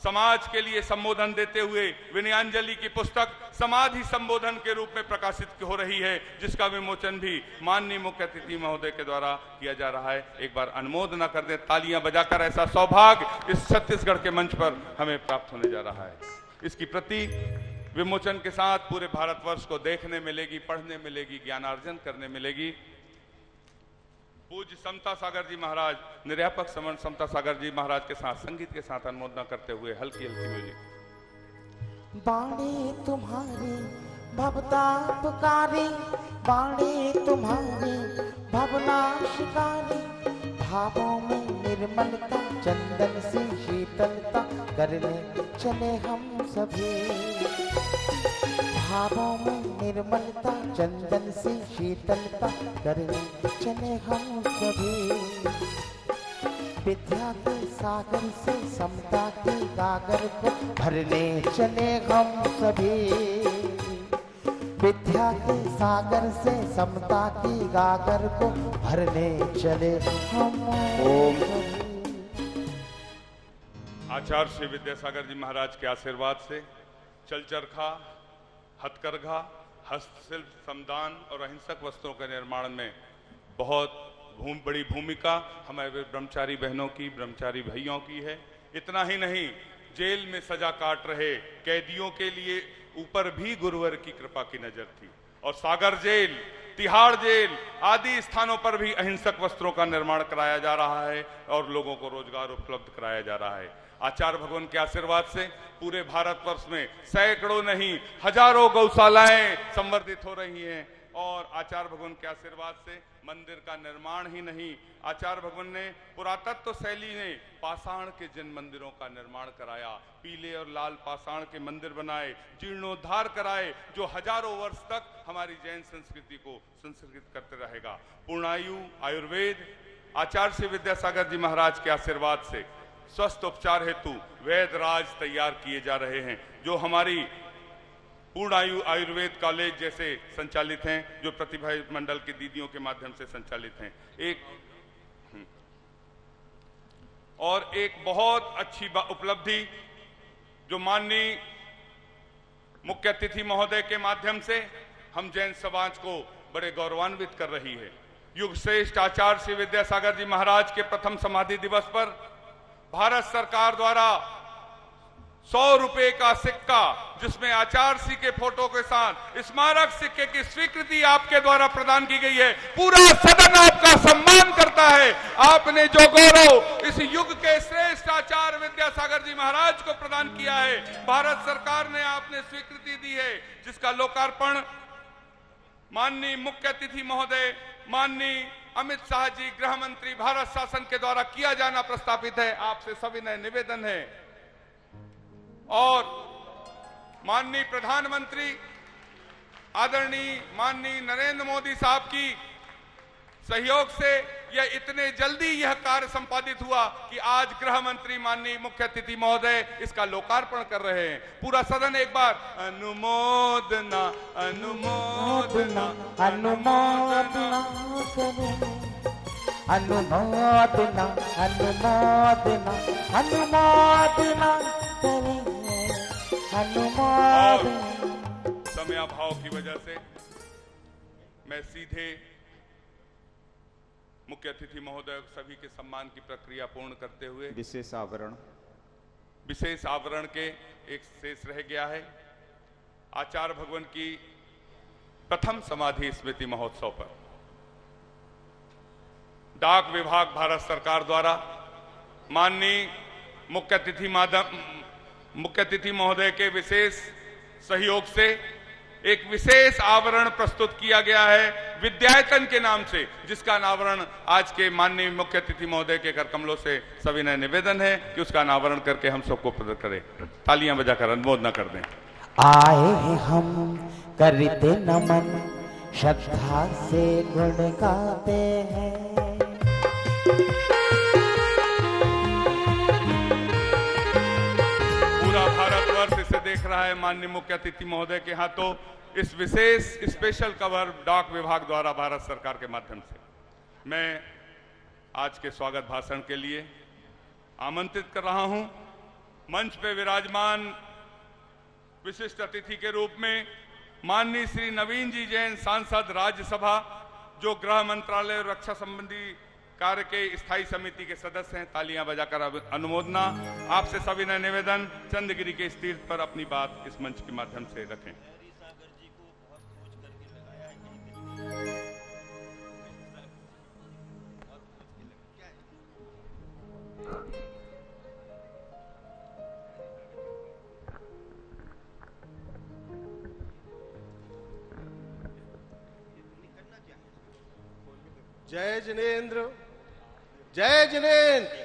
समाज के लिए संबोधन देते हुए विनयांजलि की पुस्तक समाधि संबोधन के रूप में प्रकाशित हो रही है, जिसका विमोचन भी माननीय मुख्य अतिथि महोदय के द्वारा किया जा रहा है। एक बार अनुमोदना कर दें तालियां बजाकर, ऐसा सौभाग्य इस छत्तीसगढ़ के मंच पर हमें प्राप्त होने जा रहा है। इसकी प्रति विमोचन के साथ पूरे भारतवर्ष को देखने मिलेगी, पढ़ने मिलेगी, ज्ञानार्जन करने मिलेगी। पूज्य समता सागर जी महाराज, निर्यापक समन समता सागर जी महाराज के साथ संगीत के साथ अनुमोदना करते हुए हल्की हल्की म्यूजिक। बाणी तुम्हारी भवता पुकारी, बाणी तुम्हारी भवना शिकारी, भावों में निर्मलता चंदन से शीतलता करने चले हम सभी, भावों में निर्मलता चंदन से शीतलता करने चले हम सभी, विद्या के सागर से समता के गागर को भरने चले हम सभी, विद्या के सागर से समता की गागर को भरने चले हम सभी। आचार्य श्री विद्यासागर जी महाराज के आशीर्वाद से चल चरखा, हथकरघा, हस्तशिल्प, श्रमदान और अहिंसक वस्त्रों के निर्माण में बहुत बड़ी भूमिका हमारे ब्रह्मचारी बहनों की, ब्रह्मचारी भाइयों की है। इतना ही नहीं, जेल में सजा काट रहे कैदियों के लिए ऊपर भी गुरुवर की कृपा की नजर थी और सागर जेल, तिहाड़ जेल आदि स्थानों पर भी अहिंसक वस्त्रों का निर्माण कराया जा रहा है और लोगों को रोजगार उपलब्ध कराया जा रहा है। आचार्य भगवान के आशीर्वाद से पूरे भारतवर्ष में सैकड़ों नहीं हजारों गौशालाएं संवर्धित हो रही हैं और आचार्य भगवान के आशीर्वाद से मंदिर का निर्माण ही नहीं, आचार्य भगवान ने पुरातत्व शैली ने पाषाण के जिन मंदिरों का निर्माण कराया, पीले और लाल पाषाण के मंदिर बनाए, जीर्णोद्धार कराए, जो हजारों वर्ष तक हमारी जैन संस्कृति को संस्कृत करते रहेगा। पूर्णायु आयुर्वेद आचार्य श्री विद्यासागर जी महाराज के आशीर्वाद से स्वस्थ उपचार हेतु वैद्य राज तैयार किए जा रहे हैं, जो हमारी पूर्णायु आयुर्वेद कॉलेज जैसे संचालित हैं, जो प्रतिभा मंडल के दीदियों के माध्यम से संचालित हैं। एक बहुत अच्छी उपलब्धि जो माननीय मुख्य अतिथि महोदय के माध्यम से हम जैन समाज को बड़े गौरवान्वित कर रही है। युग श्रेष्ठ आचार्य श्री विद्यासागर जी महाराज के प्रथम समाधि दिवस पर भारत सरकार द्वारा 100 रुपए का सिक्का, जिसमें आचार्य श्री के फोटो के साथ स्मारक सिक्के की स्वीकृति आपके द्वारा प्रदान की गई है। पूरा सदन आपका सम्मान करता है। आपने जो गौरव इस युग के श्रेष्ठ आचार्य विद्यासागर जी महाराज को प्रदान किया है, भारत सरकार ने आपने स्वीकृति दी है, जिसका लोकार्पण माननीय मुख्य अतिथि महोदय माननीय अमित शाह जी गृह मंत्री भारत शासन के द्वारा किया जाना प्रस्तावित है। आपसे सविनय निवेदन है और माननीय प्रधानमंत्री आदरणीय माननीय नरेंद्र मोदी साहब की सहयोग से यह इतने जल्दी यह कार्य संपादित हुआ कि आज गृह मंत्री माननीय मुख्य अतिथि महोदय इसका लोकार्पण कर रहे हैं। पूरा सदन एक बार अनुमोदना अनुमोदना अनुमोदना अनुमोदना अनुमोदना अनुमोदना अनुमोदना। समयाभाव की वजह से मैं सीधे मुख्य अतिथि महोदय सभी के सम्मान की प्रक्रिया पूर्ण करते हुए विशेष आवरण के एक शेष रह गया है। आचार्य भगवान की प्रथम समाधि स्मृति महोत्सव पर डाक विभाग भारत सरकार द्वारा माननीय मुख्य अतिथि महोदय के विशेष सहयोग से एक विशेष आवरण प्रस्तुत किया गया है विद्यायतन के नाम से, जिसका अनावरण आज के माननीय मुख्य अतिथि महोदय के कर कमलों से सविनय निवेदन है कि उसका अनावरण करके हम सबको प्रदर्शित करें। तालियां बजाकर अनुमोदना कर दें। आए हम करते नमन, श्रद्धा से गुण गाते हैं। पूरा भारतवर्ष इसे देख रहा है। माननीय मुख्य अतिथि महोदय के हाथों इस विशेष स्पेशल कवर डाक विभाग द्वारा भारत सरकार के माध्यम से मैं आज के स्वागत भाषण के लिए आमंत्रित कर रहा हूं। मंच पे विराजमान विशिष्ट अतिथि के रूप में माननीय श्री नवीन जी जैन सांसद राज्यसभा, जो गृह मंत्रालय और रक्षा संबंधी कार्य के स्थायी समिति के सदस्य हैं, तालियां बजाकर अनुमोदना। आपसे सविनय निवेदन, चंद्रगिरी के इस तीर्थ पर अपनी बात इस मंच के माध्यम से रखें। जय जिनेंद्र, जय जिनेंद्र,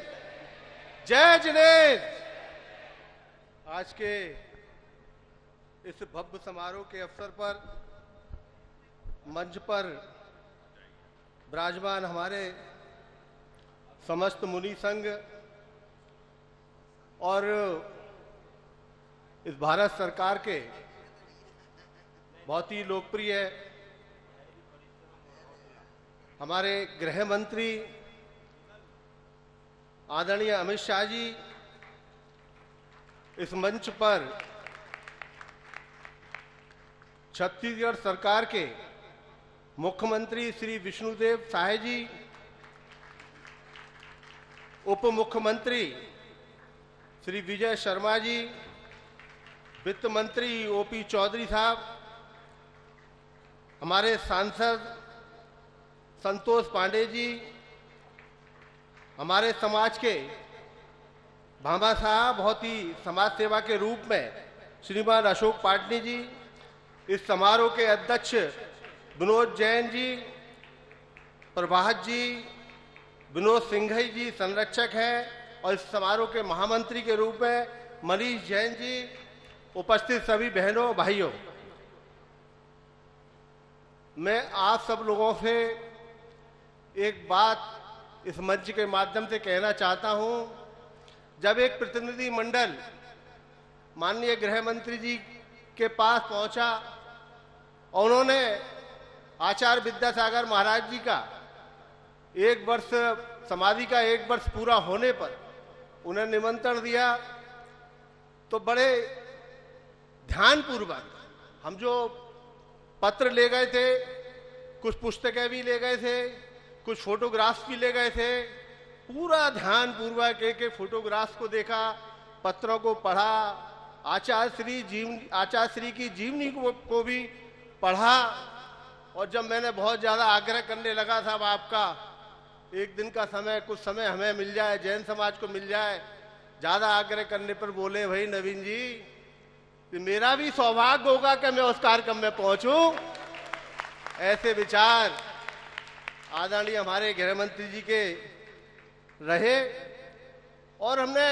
जय जिनेंद्र। आज के इस भव्य समारोह के अवसर पर मंच पर विराजमान हमारे समस्त मुनि संघ और इस भारत सरकार के बहुत ही लोकप्रिय हमारे गृह मंत्री आदरणीय अमित शाह जी, इस मंच पर छत्तीसगढ़ सरकार के मुख्यमंत्री श्री विष्णुदेव साय जी, उप मुख्यमंत्री श्री विजय शर्मा जी, वित्त मंत्री ओपी चौधरी साहब, हमारे सांसद संतोष पांडे जी, हमारे समाज के भामा साहब, बहुत ही समाज सेवा के रूप में श्रीमान अशोक पाटनी जी, इस समारोह के अध्यक्ष विनोद जैन जी, प्रभात जी, विनोद सिंघई जी संरक्षक हैं, और इस समारोह के महामंत्री के रूप में मनीष जैन जी, उपस्थित सभी बहनों भाइयों, मैं आप सब लोगों से एक बात इस मंच के माध्यम से कहना चाहता हूं। जब एक प्रतिनिधि मंडल माननीय गृह मंत्री जी के पास पहुंचा और उन्होंने आचार्य विद्यासागर महाराज जी का एक वर्ष समाधि का 1 वर्ष पूरा होने पर उन्हें निमंत्रण दिया, तो बड़े ध्यानपूर्वक हम जो पत्र ले गए थे, कुछ पुस्तकें भी ले गए थे, कुछ फोटोग्राफ्स भी ले गए थे, पूरा ध्यान पूर्वक एक एक फोटोग्राफ्स को देखा, पत्रों को पढ़ा, आचार्य श्री की जीवनी को भी पढ़ा। और जब मैंने बहुत ज्यादा आग्रह करने लगा, साहब आपका एक दिन का समय, कुछ समय हमें मिल जाए, जैन समाज को मिल जाए, ज्यादा आग्रह करने पर बोले, भाई नवीन जी, मेरा भी सौभाग्य होगा कि मैं उस कार्यक्रम में पहुंचूं। ऐसे विचार आदरणीय हमारे गृह मंत्री जी के रहे और हमने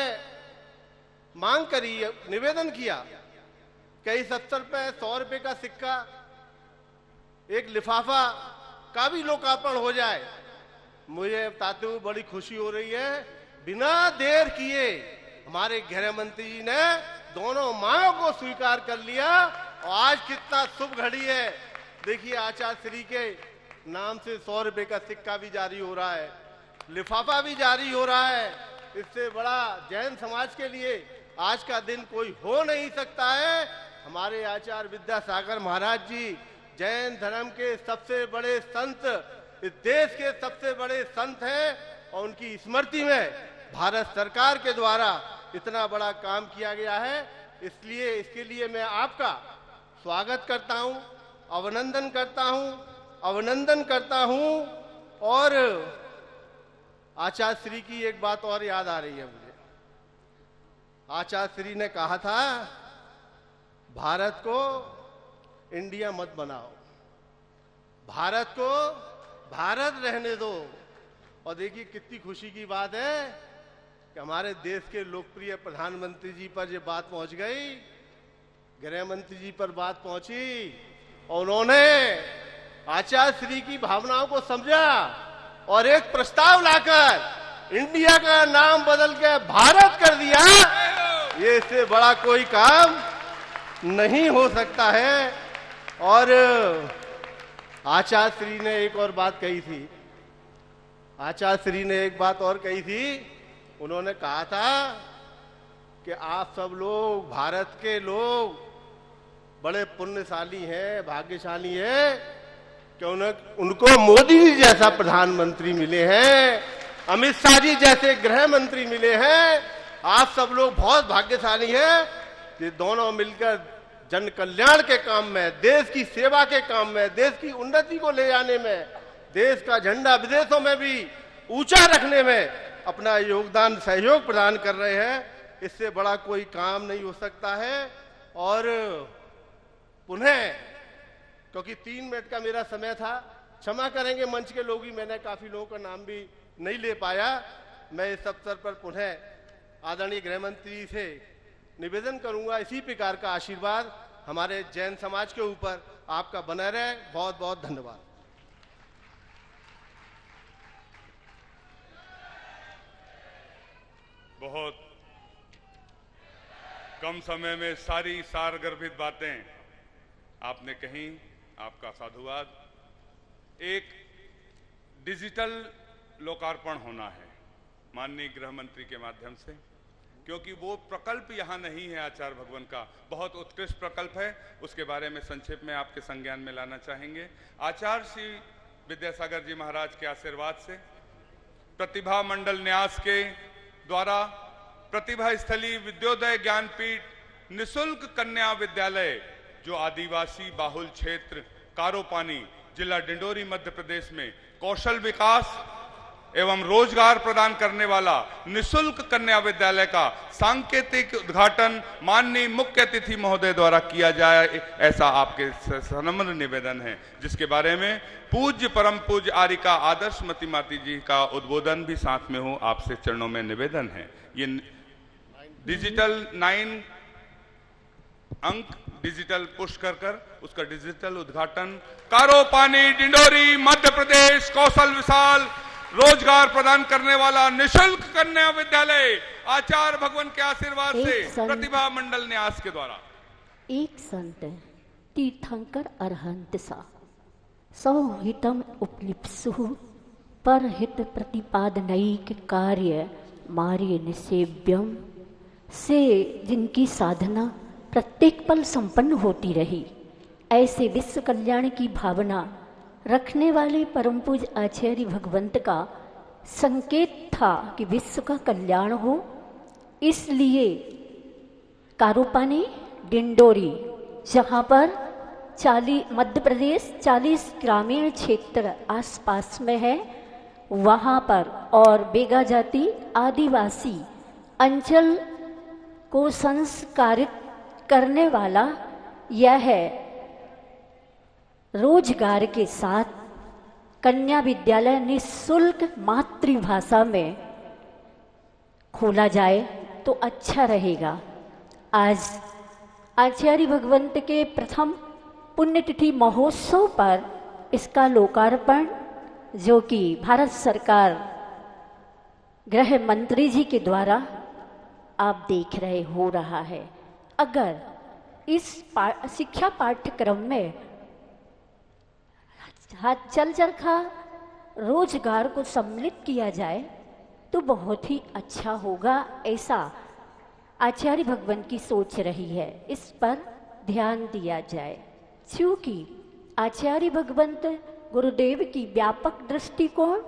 मांग करी, निवेदन किया कि इस अवसर पर 100 रुपए का सिक्का, एक लिफाफा का भी लोकार्पण हो जाए। मुझे बताते हुए बड़ी खुशी हो रही है, बिना देर किए हमारे गृह मंत्री जी ने दोनों मांगों को स्वीकार कर लिया। और आज कितना शुभ घड़ी है, देखिए आचार्य श्री के नाम से 100 रुपए का सिक्का भी जारी हो रहा है, लिफाफा भी जारी हो रहा है। इससे बड़ा जैन समाज के लिए आज का दिन कोई हो नहीं सकता है। हमारे आचार्य विद्यासागर महाराज जी जैन धर्म के सबसे बड़े संत, इस देश के सबसे बड़े संत हैं, और उनकी स्मृति में भारत सरकार के द्वारा इतना बड़ा काम किया गया है। इसलिए इसके लिए मैं आपका स्वागत करता हूं, अभिनंदन करता हूं। और आचार्य श्री की एक बात और याद आ रही है मुझे। आचार्य श्री ने कहा था, भारत को इंडिया मत बनाओ, भारत को भारत रहने दो। और देखिए कितनी खुशी की बात है कि हमारे देश के लोकप्रिय प्रधानमंत्री जी पर ये बात पहुंच गई, गृह मंत्री जी पर बात पहुंची, और उन्होंने आचार्य श्री की भावनाओं को समझा और एक प्रस्ताव लाकर इंडिया का नाम बदल के भारत कर दिया। ये इससे बड़ा कोई काम नहीं हो सकता है। और आचार्य श्री ने एक और बात कही थी, आचार्य श्री ने एक बात और कही थी। उन्होंने कहा था कि आप सब लोग, भारत के लोग बड़े पुण्यशाली हैं, भाग्यशाली हैं कि उनको मोदी जी जैसा प्रधानमंत्री मिले हैं, अमित शाह जी जैसे गृह मंत्री मिले हैं। आप सब लोग बहुत भाग्यशाली हैं कि दोनों मिलकर जन कल्याण के काम में, देश की सेवा के काम में, देश की उन्नति को ले जाने में, देश का झंडा विदेशों में भी ऊंचा रखने में अपना योगदान सहयोग प्रदान कर रहे हैं। इससे बड़ा कोई काम नहीं हो सकता है। और पुनः, क्योंकि 3 मिनट का मेरा समय था, क्षमा करेंगे मंच के लोग ही, मैंने काफी लोगों का नाम भी नहीं ले पाया। मैं इस अवसर पर पुनः आदरणीय गृह मंत्री से निवेदन करूंगा, इसी प्रकार का आशीर्वाद हमारे जैन समाज के ऊपर आपका बना रहे। बहुत बहुत धन्यवाद। बहुत कम समय में सारी सारगर्भित बातें आपने कही, आपका साधुवाद। एक डिजिटल लोकार्पण होना है माननीय गृह मंत्री के माध्यम से, क्योंकि वो प्रकल्प यहाँ नहीं है आचार्य भगवान का, बहुत उत्कृष्ट प्रकल्प है। उसके बारे में संक्षेप में आपके संज्ञान में लाना चाहेंगे। आचार्य श्री विद्यासागर जी महाराज के आशीर्वाद से प्रतिभा मंडल न्यास के द्वारा प्रतिभा स्थली विद्योदय ज्ञानपीठ निशुल्क कन्या विद्यालय, जो आदिवासी बाहुल क्षेत्र कारोपानी जिला डिंडोरी मध्य प्रदेश में कौशल विकास एवं रोजगार प्रदान करने वाला निशुल्क कन्या विद्यालय का सांकेतिक उद्घाटन माननीय मुख्य अतिथि महोदय द्वारा किया जाए, ऐसा आपके सनम्र निवेदन है, जिसके बारे में पूज्य परम पूज्य आरिका आदर्श मती माती जी का उद्बोधन भी साथ में हो, आपसे चरणों में निवेदन है। ये डिजिटल 9 अंक डिजिटल पुश कर उसका डिजिटल उद्घाटन कारोपानी डिंडोरी मध्य प्रदेश कौशल विशाल रोजगार प्रदान करने वाला निशुल्क कन्या विद्यालय आचार्य भगवान के आशीर्वाद से प्रतिभा मंडल न्यास के द्वारा। एक संत तीर्थंकर अरहंत सा सौहितम उपलिप्सु परहित प्रतिपादनैक कार्य मार्य निसेव्यम से जिनकी साधना प्रत्येक पल संपन्न होती रही, ऐसे विश्व कल्याण की भावना रखने वाले परम पूज्य आचार्य भगवंत का संकेत था कि विश्व का कल्याण हो। इसलिए कारोपानी डिंडोरी, जहाँ पर मध्य प्रदेश 40 ग्रामीण क्षेत्र आसपास में है, वहाँ पर और बेगा जाति आदिवासी अंचल को संस्कारित करने वाला यह रोजगार के साथ कन्या विद्यालय निःशुल्क मातृभाषा में खोला जाए तो अच्छा रहेगा। आज आचार्य भगवंत के प्रथम पुण्यतिथि महोत्सव पर इसका लोकार्पण, जो कि भारत सरकार गृह मंत्री जी के द्वारा आप देख रहे हो रहा है। अगर इस शिक्षा पाठ्यक्रम में चल चरखा रोजगार को सम्मिलित किया जाए तो बहुत ही अच्छा होगा, ऐसा आचार्य भगवान की सोच रही है। इस पर ध्यान दिया जाए, क्योंकि आचार्य भगवंत गुरुदेव की व्यापक दृष्टिकोण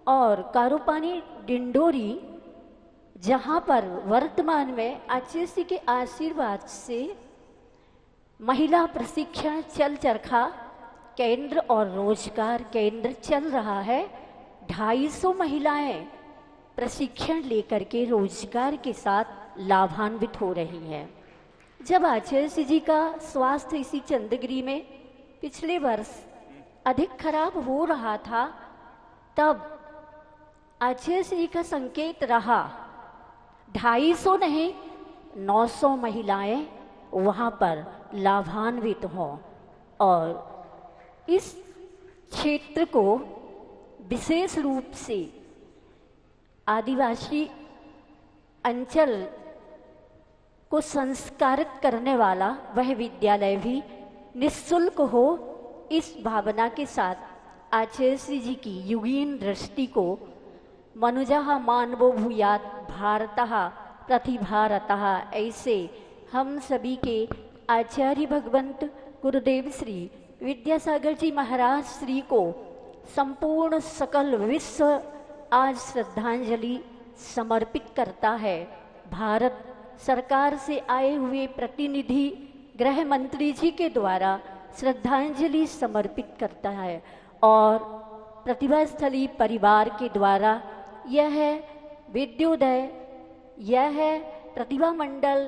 और कारोपानी डिंडोरी, जहाँ पर वर्तमान में आचार्य के आशीर्वाद से महिला प्रशिक्षण चल चरखा केंद्र और रोजगार केंद्र चल रहा है। 250 महिलाएं प्रशिक्षण लेकर के रोजगार के साथ लाभान्वित हो रही हैं। जब आचार्य जी का स्वास्थ्य इसी चंद्रगिरी में पिछले वर्ष अधिक खराब हो रहा था, तब आचार्य जी का संकेत रहा 250 नहीं 900 महिलाएं वहाँ पर लाभान्वित हों और इस क्षेत्र को विशेष रूप से आदिवासी अंचल को संस्कारित करने वाला वह विद्यालय भी निःशुल्क हो। इस भावना के साथ आचार्य जी की युगीन दृष्टि को मनुजः मानवो भूयात् भारतः प्रतिभारतः, ऐसे हम सभी के आचार्य भगवंत गुरुदेव श्री विद्यासागर जी महाराज श्री को संपूर्ण सकल विश्व आज श्रद्धांजलि समर्पित करता है। भारत सरकार से आए हुए प्रतिनिधि गृह मंत्री जी के द्वारा श्रद्धांजलि समर्पित करता है और प्रतिभा स्थली परिवार के द्वारा यह विद्योदय, यह प्रतिभा मंडल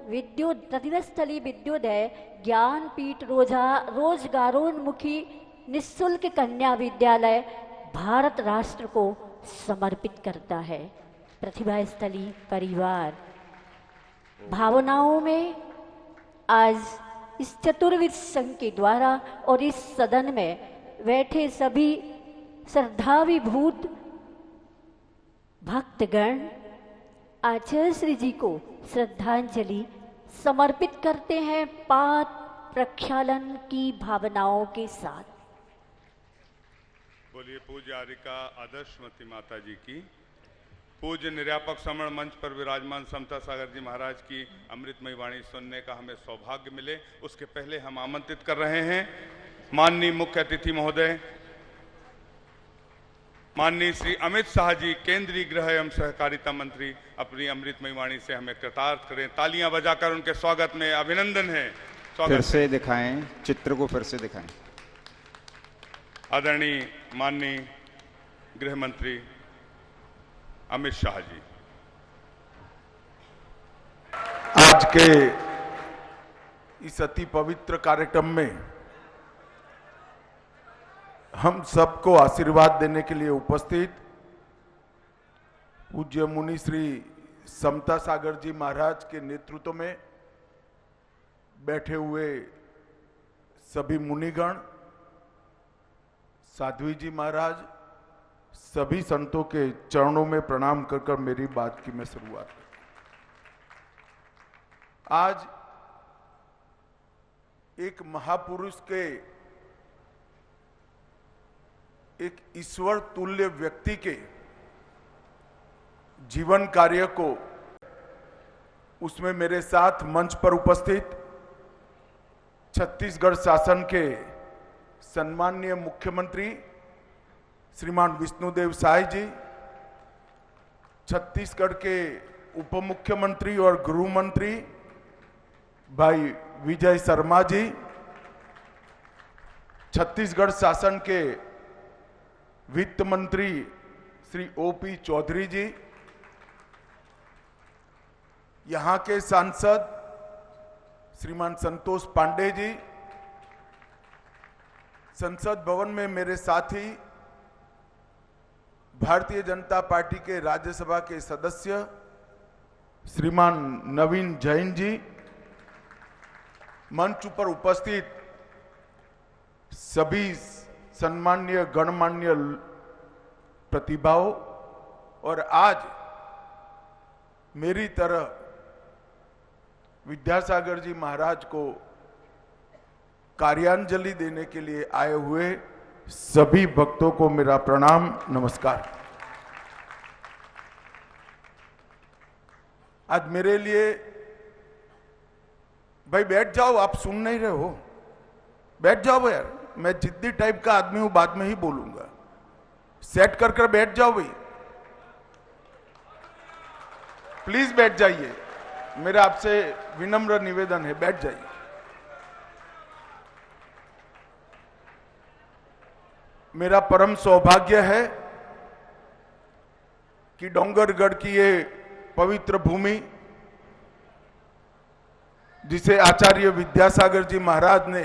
प्रतिभा स्थली विद्योदय ज्ञानपीठ रोजगारोन्मुखी निःशुल्क कन्या विद्यालय भारत राष्ट्र को समर्पित करता है। प्रतिभा स्थली परिवार भावनाओं में आज इस चतुर्विध संघ के द्वारा और इस सदन में बैठे सभी श्रद्धाविभूत भक्तगण आचार्य श्री जी को श्रद्धांजलि समर्पित करते हैं पाद प्रक्षालन की भावनाओं के साथ। बोलिए पूज्य आर्यिका आदर्शमती माता जी की। पूज्य निर्यापक समण मंच पर विराजमान समता सागर जी महाराज की अमृतमयी वाणी सुनने का हमें सौभाग्य मिले, उसके पहले हम आमंत्रित कर रहे हैं माननीय मुख्य अतिथि महोदय माननीय श्री अमित शाह जी, केंद्रीय गृह एवं सहकारिता मंत्री, अपनी अमृतमयी वाणी से हमें कृतार्थ करें। तालियां बजाकर उनके स्वागत में अभिनंदन है। फिर से दिखाएं, चित्र को फिर से दिखाएं। आदरणीय माननीय गृह मंत्री अमित शाह जी, आज के इस अति पवित्र कार्यक्रम में हम सबको आशीर्वाद देने के लिए उपस्थित पूज्य मुनि श्री समता सागर जी महाराज के नेतृत्व में बैठे हुए सभी मुनिगण, साध्वी जी महाराज, सभी संतों के चरणों में प्रणाम कर कर मेरी बात की मैं शुरुआत करूं। आज एक महापुरुष के, एक ईश्वर तुल्य व्यक्ति के जीवन कार्य को, उसमें मेरे साथ मंच पर उपस्थित छत्तीसगढ़ शासन के सम्माननीय मुख्यमंत्री श्रीमान विष्णुदेव साय जी, छत्तीसगढ़ के उप मुख्यमंत्री और गृह मंत्री भाई विजय शर्मा जी, छत्तीसगढ़ शासन के वित्त मंत्री श्री ओपी चौधरी जी, यहां के सांसद श्रीमान संतोष पांडे जी, संसद भवन में मेरे साथी भारतीय जनता पार्टी के राज्यसभा के सदस्य श्रीमान नवीन जैन जी, मंच पर उपस्थित सभी सम्माननीय गणमान्य प्रतिभाओं और आज मेरी तरह विद्यासागर जी महाराज को कार्यांजलि देने के लिए आए हुए सभी भक्तों को मेरा प्रणाम, नमस्कार। आज मेरे लिए, भाई बैठ जाओ, आप सुन नहीं रहे हो, बैठ जाओ यार, मैं जिद्दी टाइप का आदमी हूं, बाद में ही बोलूंगा, सेट कर कर बैठ जाओ भाई, प्लीज बैठ जाइए, मेरा आपसे विनम्र निवेदन है, बैठ जाइए। मेरा परम सौभाग्य है कि डोंगरगढ़ की ये पवित्र भूमि, जिसे आचार्य विद्यासागर जी महाराज ने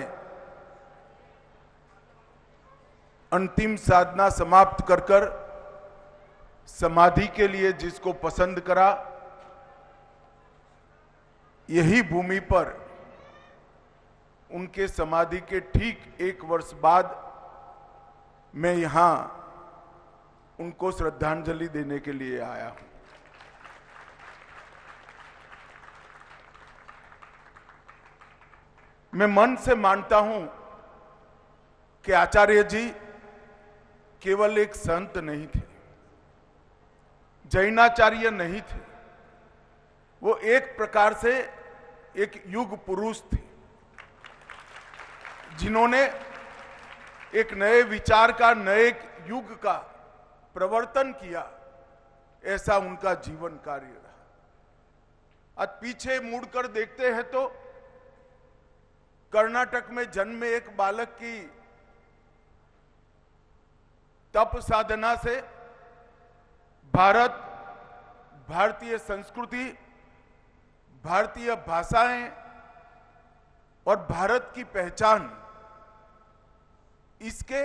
अंतिम साधना समाप्त कर कर समाधि के लिए जिसको पसंद करा, यही भूमि पर उनके समाधि के ठीक 1 वर्ष बाद मैं यहां उनको श्रद्धांजलि देने के लिए आया हूं। मैं मन से मानता हूं कि आचार्य जी केवल एक संत नहीं थे, जैनाचार्य नहीं थे, वो एक प्रकार से एक युग पुरुष थे, जिन्होंने एक नए विचार का, नए युग का प्रवर्तन किया, ऐसा उनका जीवन कार्य रहा। आज पीछे मुड़कर देखते हैं तो कर्नाटक में जन्मे एक बालक की तप साधना से भारत, भारतीय संस्कृति, भारतीय भाषाएं और भारत की पहचान, इसके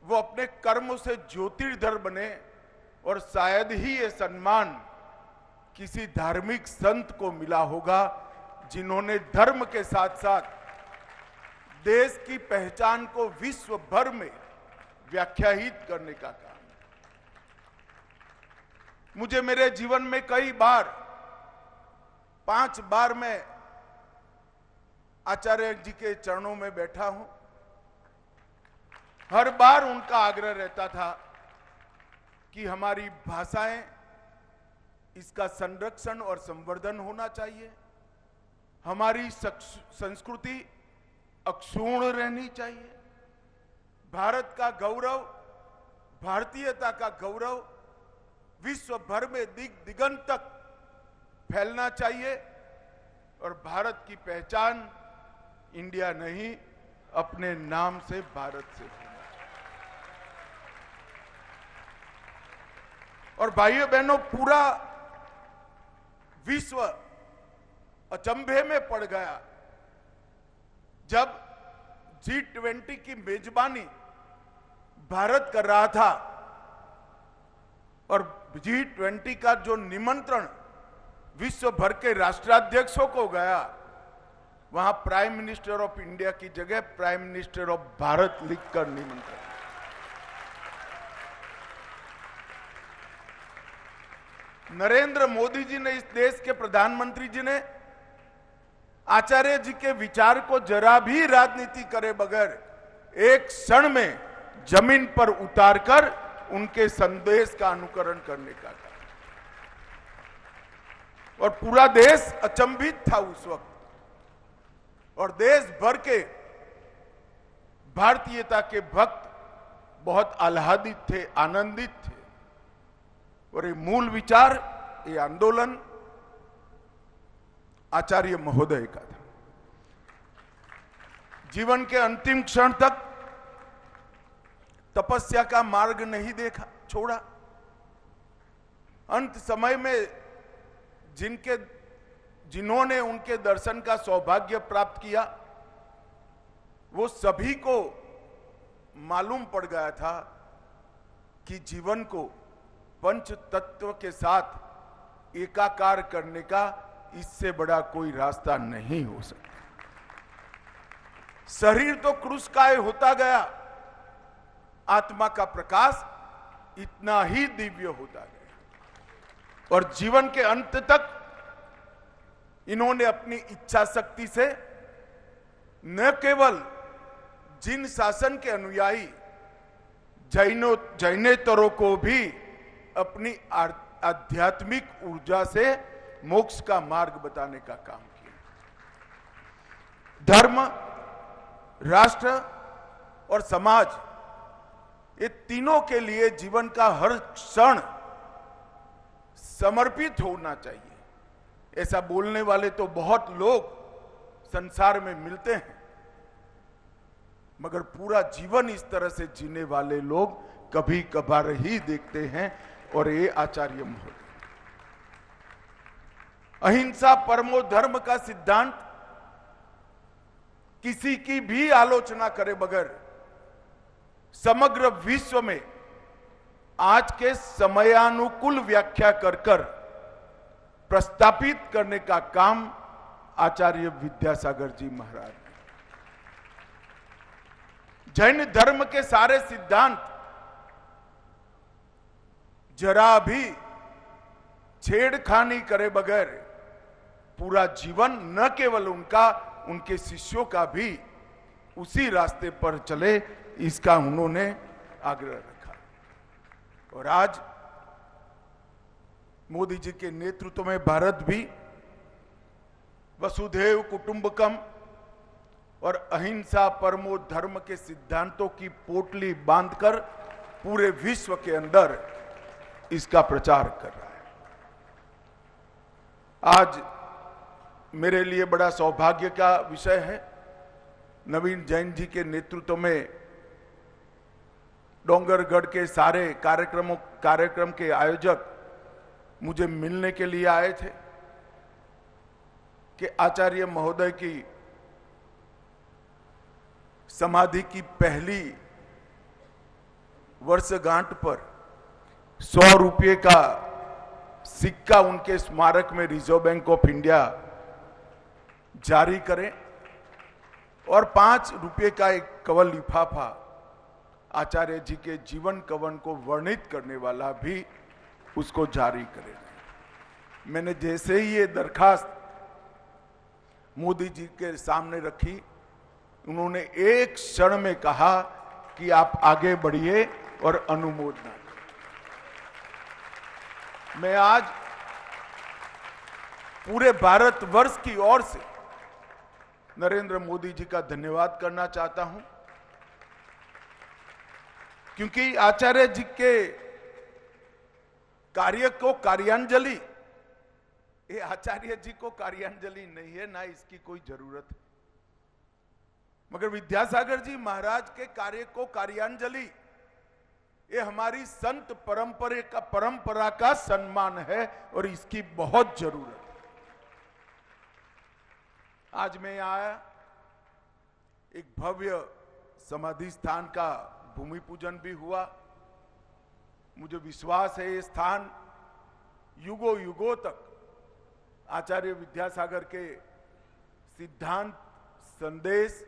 वो अपने कर्म से ज्योतिर्धर बने। और शायद ही ये सम्मान किसी धार्मिक संत को मिला होगा जिन्होंने धर्म के साथ साथ देश की पहचान को विश्व भर में व्याख्यायित करने का काम। मुझे मेरे जीवन में कई बार, 5 बार मैं आचार्य जी के चरणों में बैठा हूं। हर बार उनका आग्रह रहता था कि हमारी भाषाएं, इसका संरक्षण और संवर्धन होना चाहिए, हमारी संस्कृति अक्षुण्ण रहनी चाहिए, भारत का गौरव, भारतीयता का गौरव विश्व भर में दिगंत तक फैलना चाहिए और भारत की पहचान इंडिया नहीं, अपने नाम से भारत से होना चाहिए। और भाइयों बहनों, पूरा विश्व अचंभे में पड़ गया जब G20 की मेजबानी भारत कर रहा था और G20 का जो निमंत्रण विश्व भर के राष्ट्राध्यक्षों को गया, वहां प्राइम मिनिस्टर ऑफ इंडिया की जगह प्राइम मिनिस्टर ऑफ भारत लिखकर निमंत्रण। नरेंद्र मोदी जी ने, इस देश के प्रधानमंत्री जी ने आचार्य जी के विचार को जरा भी राजनीति करे बगैर एक क्षण में जमीन पर उतारकर उनके संदेश का अनुकरण करने का काम। और पूरा देश अचंभित था उस वक्त, और देश भर के भारतीयता के भक्त बहुत आह्लादित थे, आनंदित थे। और ये मूल विचार, ये आंदोलन आचार्य महोदय का था। जीवन के अंतिम क्षण तक तपस्या का मार्ग नहीं देखा, छोड़ा। अंत समय में जिन्होंने उनके दर्शन का सौभाग्य प्राप्त किया, वो सभी को मालूम पड़ गया था कि जीवन को पंच तत्व के साथ एकाकार करने का इससे बड़ा कोई रास्ता नहीं हो सकता। शरीर तो क्रूसकाय होता गया, आत्मा का प्रकाश इतना ही दिव्य होता गया। और जीवन के अंत तक इन्होंने अपनी इच्छा शक्ति से न केवल जिन शासन के अनुयायी जैनेतरों को भी अपनी आध्यात्मिक ऊर्जा से मोक्ष का मार्ग बताने का काम किया। धर्म, राष्ट्र और समाज, ये तीनों के लिए जीवन का हर क्षण समर्पित होना चाहिए। ऐसा बोलने वाले तो बहुत लोग संसार में मिलते हैं, मगर पूरा जीवन इस तरह से जीने वाले लोग कभी कभार ही देखते हैं। और ये आचार्य महोदय अहिंसा परमो धर्म का सिद्धांत किसी की भी आलोचना करे बगैर समग्र विश्व में आज के समयानुकूल व्याख्या कर प्रस्तापित करने का काम आचार्य विद्यासागर जी महाराज ने। जैन धर्म के सारे सिद्धांत जरा भी छेड़खानी करे बगैर पूरा जीवन न केवल उनका, उनके शिष्यों का भी उसी रास्ते पर चले, इसका उन्होंने आग्रह रखा। और आज मोदी जी के नेतृत्व में भारत भी वसुधैव कुटुंबकम, और अहिंसा परमो धर्म के सिद्धांतों की पोटली बांधकर पूरे विश्व के अंदर इसका प्रचार कर रहा है। आज मेरे लिए बड़ा सौभाग्य का विषय है, नवीन जैन जी के नेतृत्व में डोंगरगढ़ के सारे कार्यक्रम के आयोजक मुझे मिलने के लिए आए थे कि आचार्य महोदय की समाधि की पहली वर्षगांठ पर 100 रुपये का सिक्का उनके स्मारक में रिजर्व बैंक ऑफ इंडिया जारी करें और 5 रुपये का एक कवल लिफाफा आचार्य जी के जीवन कवन को वर्णित करने वाला भी उसको जारी करें। मैंने जैसे ही ये दरखास्त मोदी जी के सामने रखी, उन्होंने एक क्षण में कहा कि आप आगे बढ़िए और अनुमोदन करें। मैं आज पूरे भारतवर्ष की ओर से नरेंद्र मोदी जी का धन्यवाद करना चाहता हूं, क्योंकि आचार्य जी के कार्य को कार्यांजलि, ये आचार्य जी को कार्यांजलि नहीं है, ना इसकी कोई जरूरत है, मगर विद्यासागर जी महाराज के कार्य को कार्यांजलि, ये हमारी संत परंपरा का सम्मान है और इसकी बहुत जरूरत है। आज मैं आया, एक भव्य समाधि स्थान का भूमि पूजन भी हुआ। मुझे विश्वास है ये स्थान युगों युगों तक आचार्य विद्यासागर के सिद्धांत, संदेश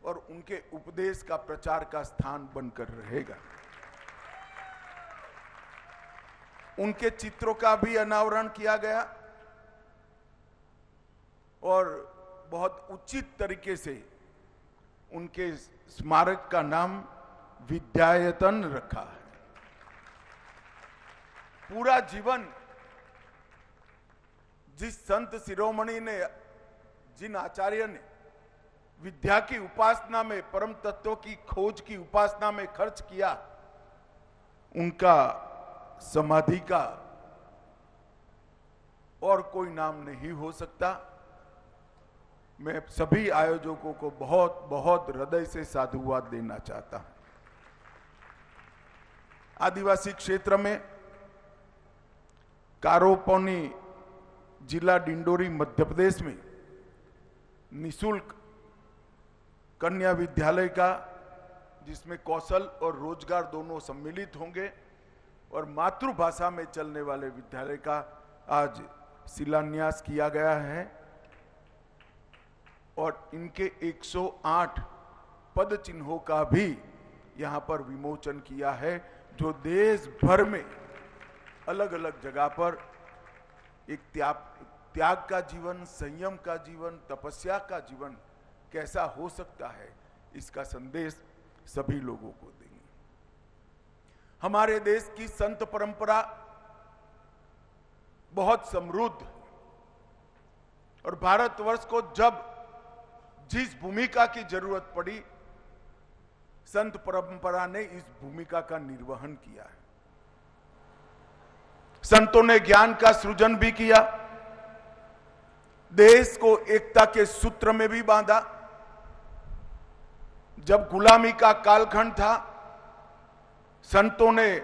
और उनके उपदेश का प्रचार का स्थान बनकर रहेगा। उनके चित्रों का भी अनावरण किया गया और बहुत उचित तरीके से उनके स्मारक का नाम विद्यायतन रखा है। पूरा जीवन जिस संत शिरोमणि ने, जिन आचार्य ने विद्या की उपासना में, परम तत्व की खोज की उपासना में खर्च किया, उनका समाधि का और कोई नाम नहीं हो सकता। मैं सभी आयोजकों को बहुत बहुत हृदय से साधुवाद देना चाहता हूं। आदिवासी क्षेत्र में कारोपोनी जिला डिंडोरी मध्य प्रदेश में निशुल्क कन्या विद्यालय का, जिसमें कौशल और रोजगार दोनों सम्मिलित होंगे, और मातृभाषा में चलने वाले विद्यालय का आज शिलान्यास किया गया है और इनके 108 पद चिन्हों का भी यहां पर विमोचन किया है, जो देश भर में अलग अलग जगह पर एक त्याग का जीवन, संयम का जीवन, तपस्या का जीवन कैसा हो सकता है, इसका संदेश सभी लोगों को देंगे। हमारे देश की संत परंपरा बहुत समृद्ध है और भारतवर्ष को जब जिस भूमिका की जरूरत पड़ी, संत परंपरा ने इस भूमिका का निर्वहन किया है। संतों ने ज्ञान का सृजन भी किया, देश को एकता के सूत्र में भी बांधा। जब गुलामी का कालखंड था, संतों ने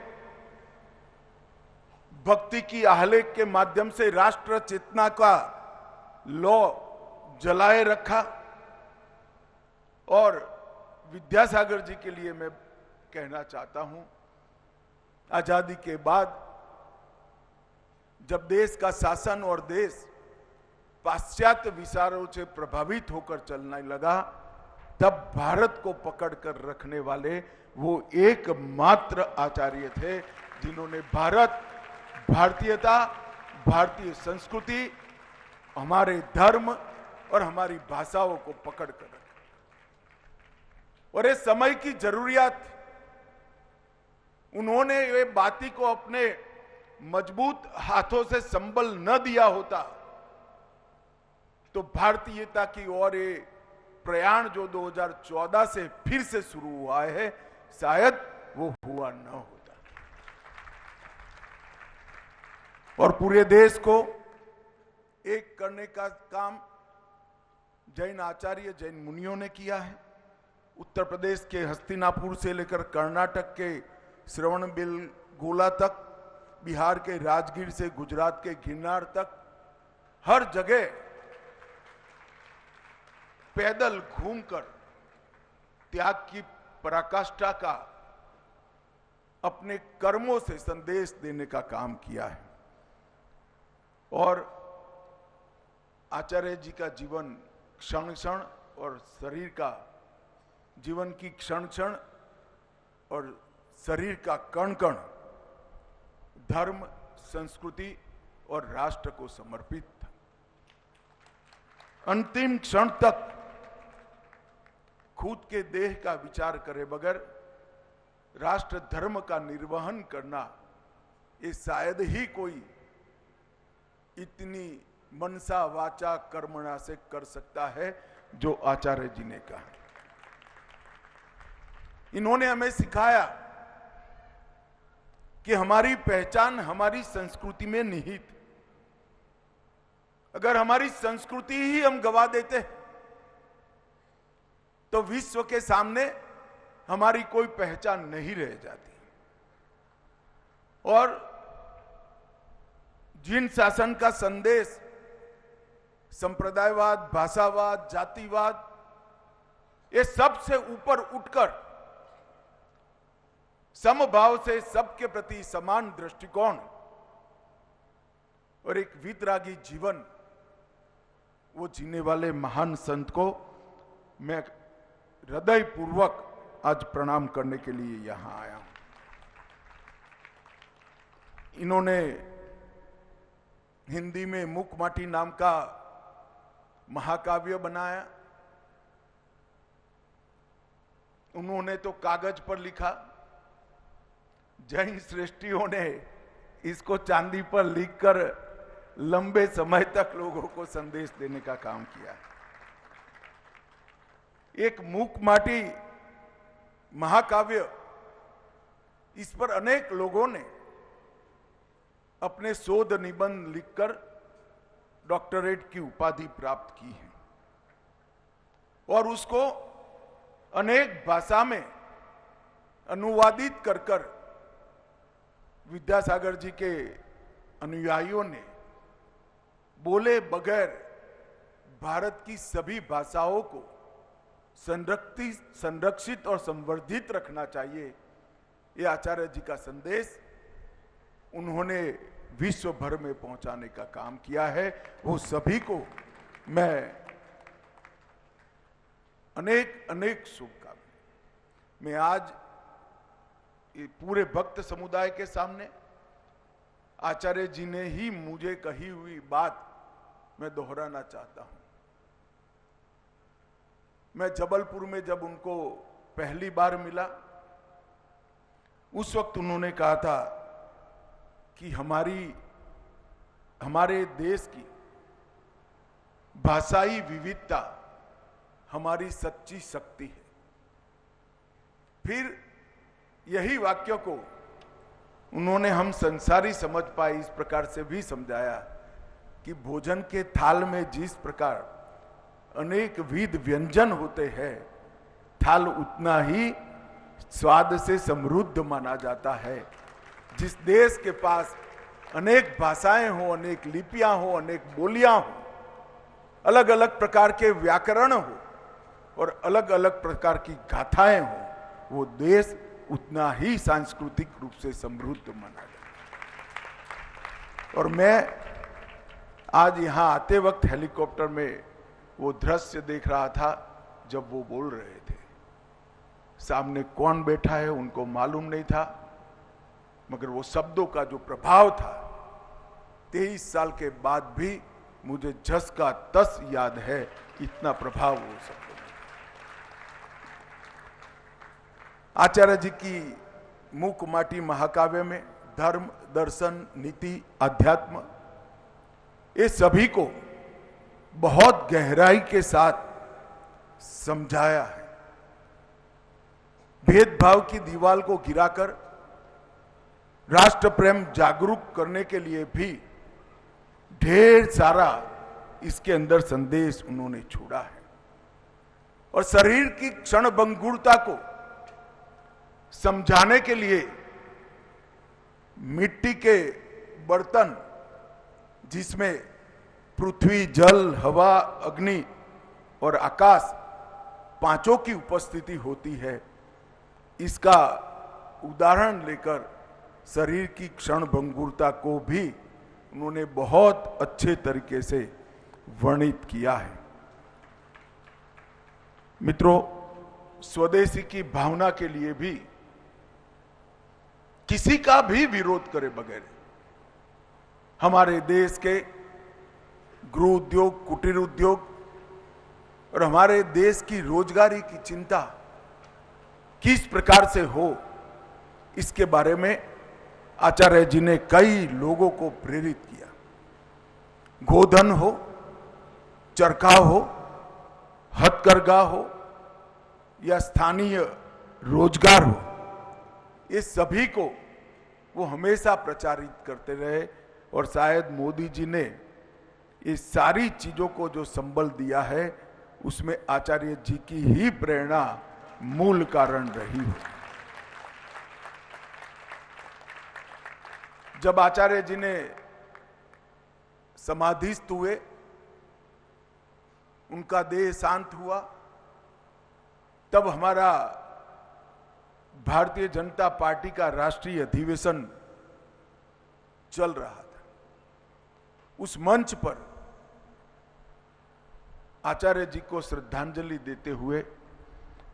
भक्ति की आहलेख के माध्यम से राष्ट्र चेतना का लौ जलाए रखा। और विद्यासागर जी के लिए मैं कहना चाहता हूं, आजादी के बाद जब देश का शासन और देश पाश्चात्य विचारों से प्रभावित होकर चलने लगा, तब भारत को पकड़कर रखने वाले वो एकमात्र आचार्य थे जिन्होंने भारत, भारतीयता, भारतीय संस्कृति, हमारे धर्म और हमारी भाषाओं को पकड़ कर रखा। और ये समय की जरूरियत, उन्होंने ये बाती को अपने मजबूत हाथों से संबल न दिया होता तो भारतीयता की ओर ये प्रयाण जो 2014 से फिर से शुरू हुआ है, शायद वो हुआ न होता। और पूरे देश को एक करने का काम जैन आचार्य, जैन मुनियों ने किया है। उत्तर प्रदेश के हस्तिनापुर से लेकर कर्नाटक के श्रवणबेलगोला तक, बिहार के राजगीर से गुजरात के गिरनार तक, हर जगह पैदल घूमकर त्याग की पराकाष्ठा का अपने कर्मों से संदेश देने का काम किया है। और आचार्य जी का जीवन क्षण क्षण और शरीर का जीवन की क्षण क्षण और शरीर का कण कण धर्म, संस्कृति और राष्ट्र को समर्पित था। अंतिम क्षण तक खुद के देह का विचार करे बगैर राष्ट्र धर्म का निर्वहन करना, ये शायद ही कोई इतनी मनसा वाचा कर्मणा से कर सकता है जो आचार्य जी ने कहा। इन्होंने हमें सिखाया कि हमारी पहचान हमारी संस्कृति में निहित। अगर हमारी संस्कृति ही हम गवा देते तो विश्व के सामने हमारी कोई पहचान नहीं रह जाती। और जिन शासन का संदेश संप्रदायवाद, भाषावाद, जातिवाद, ये सबसे ऊपर उठकर समभाव से सबके प्रति समान दृष्टिकोण और एक वितरागी जीवन वो जीने वाले महान संत को मैं हृदयपूर्वक आज प्रणाम करने के लिए यहां आया हूं। इन्होंने हिंदी में मुकमाटी नाम का महाकाव्य बनाया। उन्होंने तो कागज पर लिखा, जैन श्रेष्ठियों ने इसको चांदी पर लिखकर लंबे समय तक लोगों को संदेश देने का काम किया। एक मुकमाटी महाकाव्य, इस पर अनेक लोगों ने अपने शोध निबंध लिखकर डॉक्टरेट की उपाधि प्राप्त की है और उसको अनेक भाषा में अनुवादित कर कर विद्यासागर जी के अनुयायियों ने बोले बगैर भारत की सभी भाषाओं को संरक्षित और संवर्धित रखना चाहिए, ये आचार्य जी का संदेश उन्होंने विश्व भर में पहुंचाने का काम किया है। वो सभी को मैं अनेक अनेक शुभकामनाएं। मैं आज पूरे भक्त समुदाय के सामने आचार्य जी ने ही मुझे कही हुई बात मैं दोहराना चाहता हूं। मैं जबलपुर में जब उनको पहली बार मिला, उस वक्त उन्होंने कहा था कि हमारे देश की भाषाई विविधता हमारी सच्ची शक्ति है। फिर यही वाक्य को उन्होंने हम संसारी समझ पाए इस प्रकार से भी समझाया कि भोजन के थाल में जिस प्रकार अनेक विध व्यंजन होते हैं, थाल उतना ही स्वाद से समृद्ध माना जाता है। जिस देश के पास अनेक भाषाएं हो, अनेक लिपियां हो, अनेक बोलियां हो, अलग अलग प्रकार के व्याकरण हो और अलग अलग प्रकार की गाथाएं हो, वो देश उतना ही सांस्कृतिक रूप से समृद्ध माना जाता है। और मैं आज यहां आते वक्त हेलीकॉप्टर में वो दृश्य देख रहा था जब वो बोल रहे थे। सामने कौन बैठा है उनको मालूम नहीं था, मगर वो शब्दों का जो प्रभाव था 23 साल के बाद भी मुझे जस का तस याद है, इतना प्रभाव वो शब्दों में। आचार्य जी की मुकमाटी महाकाव्य में धर्म, दर्शन, नीति, अध्यात्म, ये सभी को बहुत गहराई के साथ समझाया है। भेदभाव की दीवार को गिराकर राष्ट्र प्रेम जागरूक करने के लिए भी ढेर सारा इसके अंदर संदेश उन्होंने छोड़ा है। और शरीर की क्षणभंगुरता को समझाने के लिए मिट्टी के बर्तन, जिसमें पृथ्वी, जल, हवा, अग्नि और आकाश पांचों की उपस्थिति होती है, इसका उदाहरण लेकर शरीर की क्षणभंगुरता को भी उन्होंने बहुत अच्छे तरीके से वर्णित किया है। मित्रों, स्वदेशी की भावना के लिए भी किसी का भी विरोध करे बगैर हमारे देश के गृह उद्योग, कुटीर उद्योग और हमारे देश की रोजगारी की चिंता किस प्रकार से हो, इसके बारे में आचार्य जी ने कई लोगों को प्रेरित किया। गोधन हो, चरखा हो, हथकरघा हो या स्थानीय रोजगार हो, ये सभी को वो हमेशा प्रचारित करते रहे। और शायद मोदी जी ने ये सारी चीजों को जो संबल दिया है, उसमें आचार्य जी की ही प्रेरणा मूल कारण रही हो। जब आचार्य जी ने समाधिस्थ हुए, उनका देह शांत हुआ, तब हमारा भारतीय जनता पार्टी का राष्ट्रीय अधिवेशन चल रहा था। उस मंच पर आचार्य जी को श्रद्धांजलि देते हुए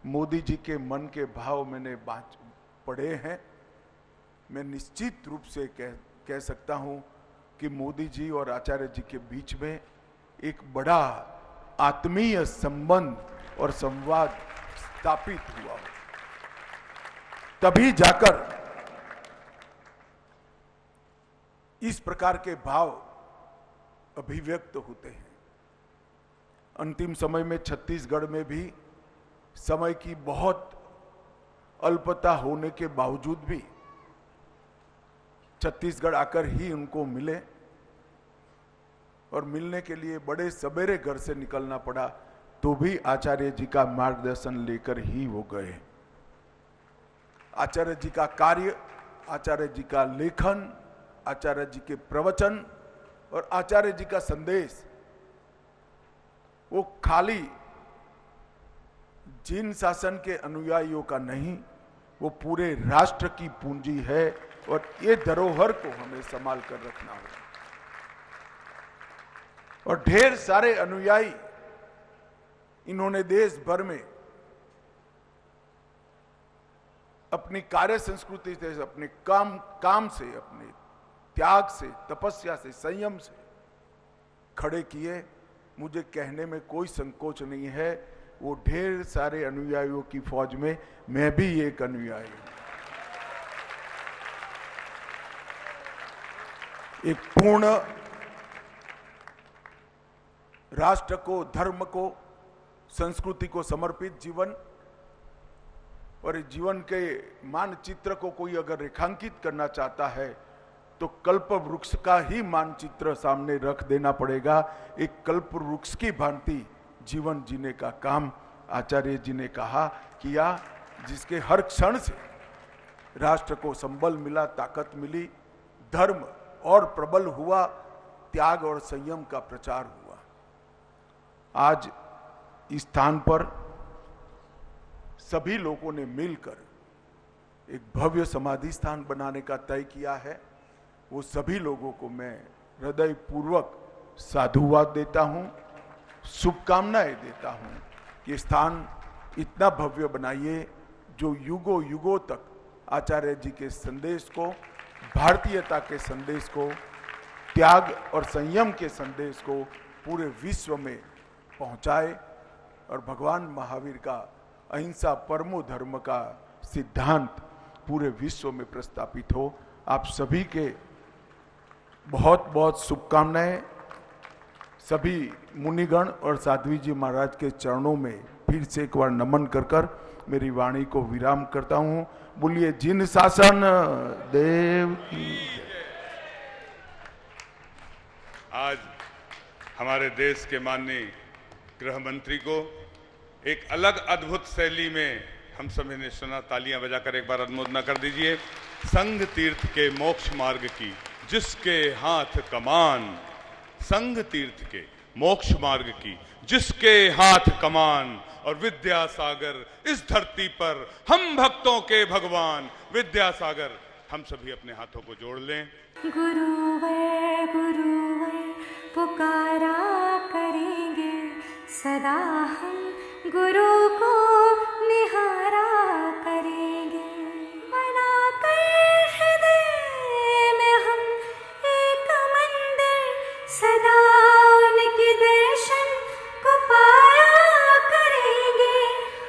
मोदी जी के मन के भाव मैंने पढ़े हैं। मैं निश्चित रूप से कह सकता हूं कि मोदी जी और आचार्य जी के बीच में एक बड़ा आत्मीय संबंध और संवाद स्थापित हुआ। तभी जाकर इस प्रकार के भाव अभिव्यक्त होते हैं। अंतिम समय में छत्तीसगढ़ में भी समय की बहुत अल्पता होने के बावजूद भी छत्तीसगढ़ आकर ही उनको मिले, और मिलने के लिए बड़े सवेरे घर से निकलना पड़ा, तो भी आचार्य जी का मार्गदर्शन लेकर ही वो गए। आचार्य जी का कार्य, आचार्य जी का लेखन, आचार्य जी के प्रवचन और आचार्य जी का संदेश, वो खाली जिन शासन के अनुयायियों का नहीं, वो पूरे राष्ट्र की पूंजी है। और ये धरोहर को हमें संभाल कर रखना होगा। और ढेर सारे अनुयायी इन्होंने देश भर में अपनी कार्य संस्कृति से, अपने काम से, अपने त्याग से, तपस्या से, संयम से खड़े किए। मुझे कहने में कोई संकोच नहीं है, वो ढेर सारे अनुयायियों की फौज में मैं भी एक अनुयायी हूं। एक पूर्ण राष्ट्र को, धर्म को, संस्कृति को समर्पित जीवन, और इस जीवन के मानचित्र को कोई अगर रेखांकित करना चाहता है तो कल्प वृक्ष का ही मानचित्र सामने रख देना पड़ेगा। एक कल्प वृक्ष की भांति जीवन जीने का काम आचार्य जी ने कहा किया, जिसके हर क्षण से राष्ट्र को संबल मिला, ताकत मिली, धर्म और प्रबल हुआ, त्याग और संयम का प्रचार हुआ। आज इस स्थान पर सभी लोगों ने मिलकर एक भव्य समाधि स्थान बनाने का तय किया है। वो सभी लोगों को मैं हृदय पूर्वक साधुवाद देता हूं, शुभकामनाएं देता हूं कि स्थान इतना भव्य बनाइए जो युगों युगों तक आचार्य जी के संदेश को, भारतीयता के संदेश को, त्याग और संयम के संदेश को पूरे विश्व में पहुंचाए और भगवान महावीर का अहिंसा परमो धर्म का सिद्धांत पूरे विश्व में प्रस्थापित हो। आप सभी के बहुत बहुत शुभकामनाएं। सभी मुनिगण और साध्वी जी महाराज के चरणों में फिर से एक बार नमन कर मेरी वाणी को विराम करता हूं। बोलिए जिन शासन देव की। आज हमारे देश के माननीय गृह मंत्री को एक अलग अद्भुत शैली में हम सभी ने सुना। तालियां बजाकर एक बार अनुमोदना कर दीजिए। संघ तीर्थ के मोक्ष मार्ग की जिसके हाथ कमान, संघ तीर्थ के मोक्ष मार्ग की जिसके हाथ कमान, और विद्यासागर इस धरती पर हम भक्तों के भगवान विद्यासागर। हम सभी अपने हाथों को जोड़ लें। गुरुवर पुकारा करेंगे सदा हम गुरु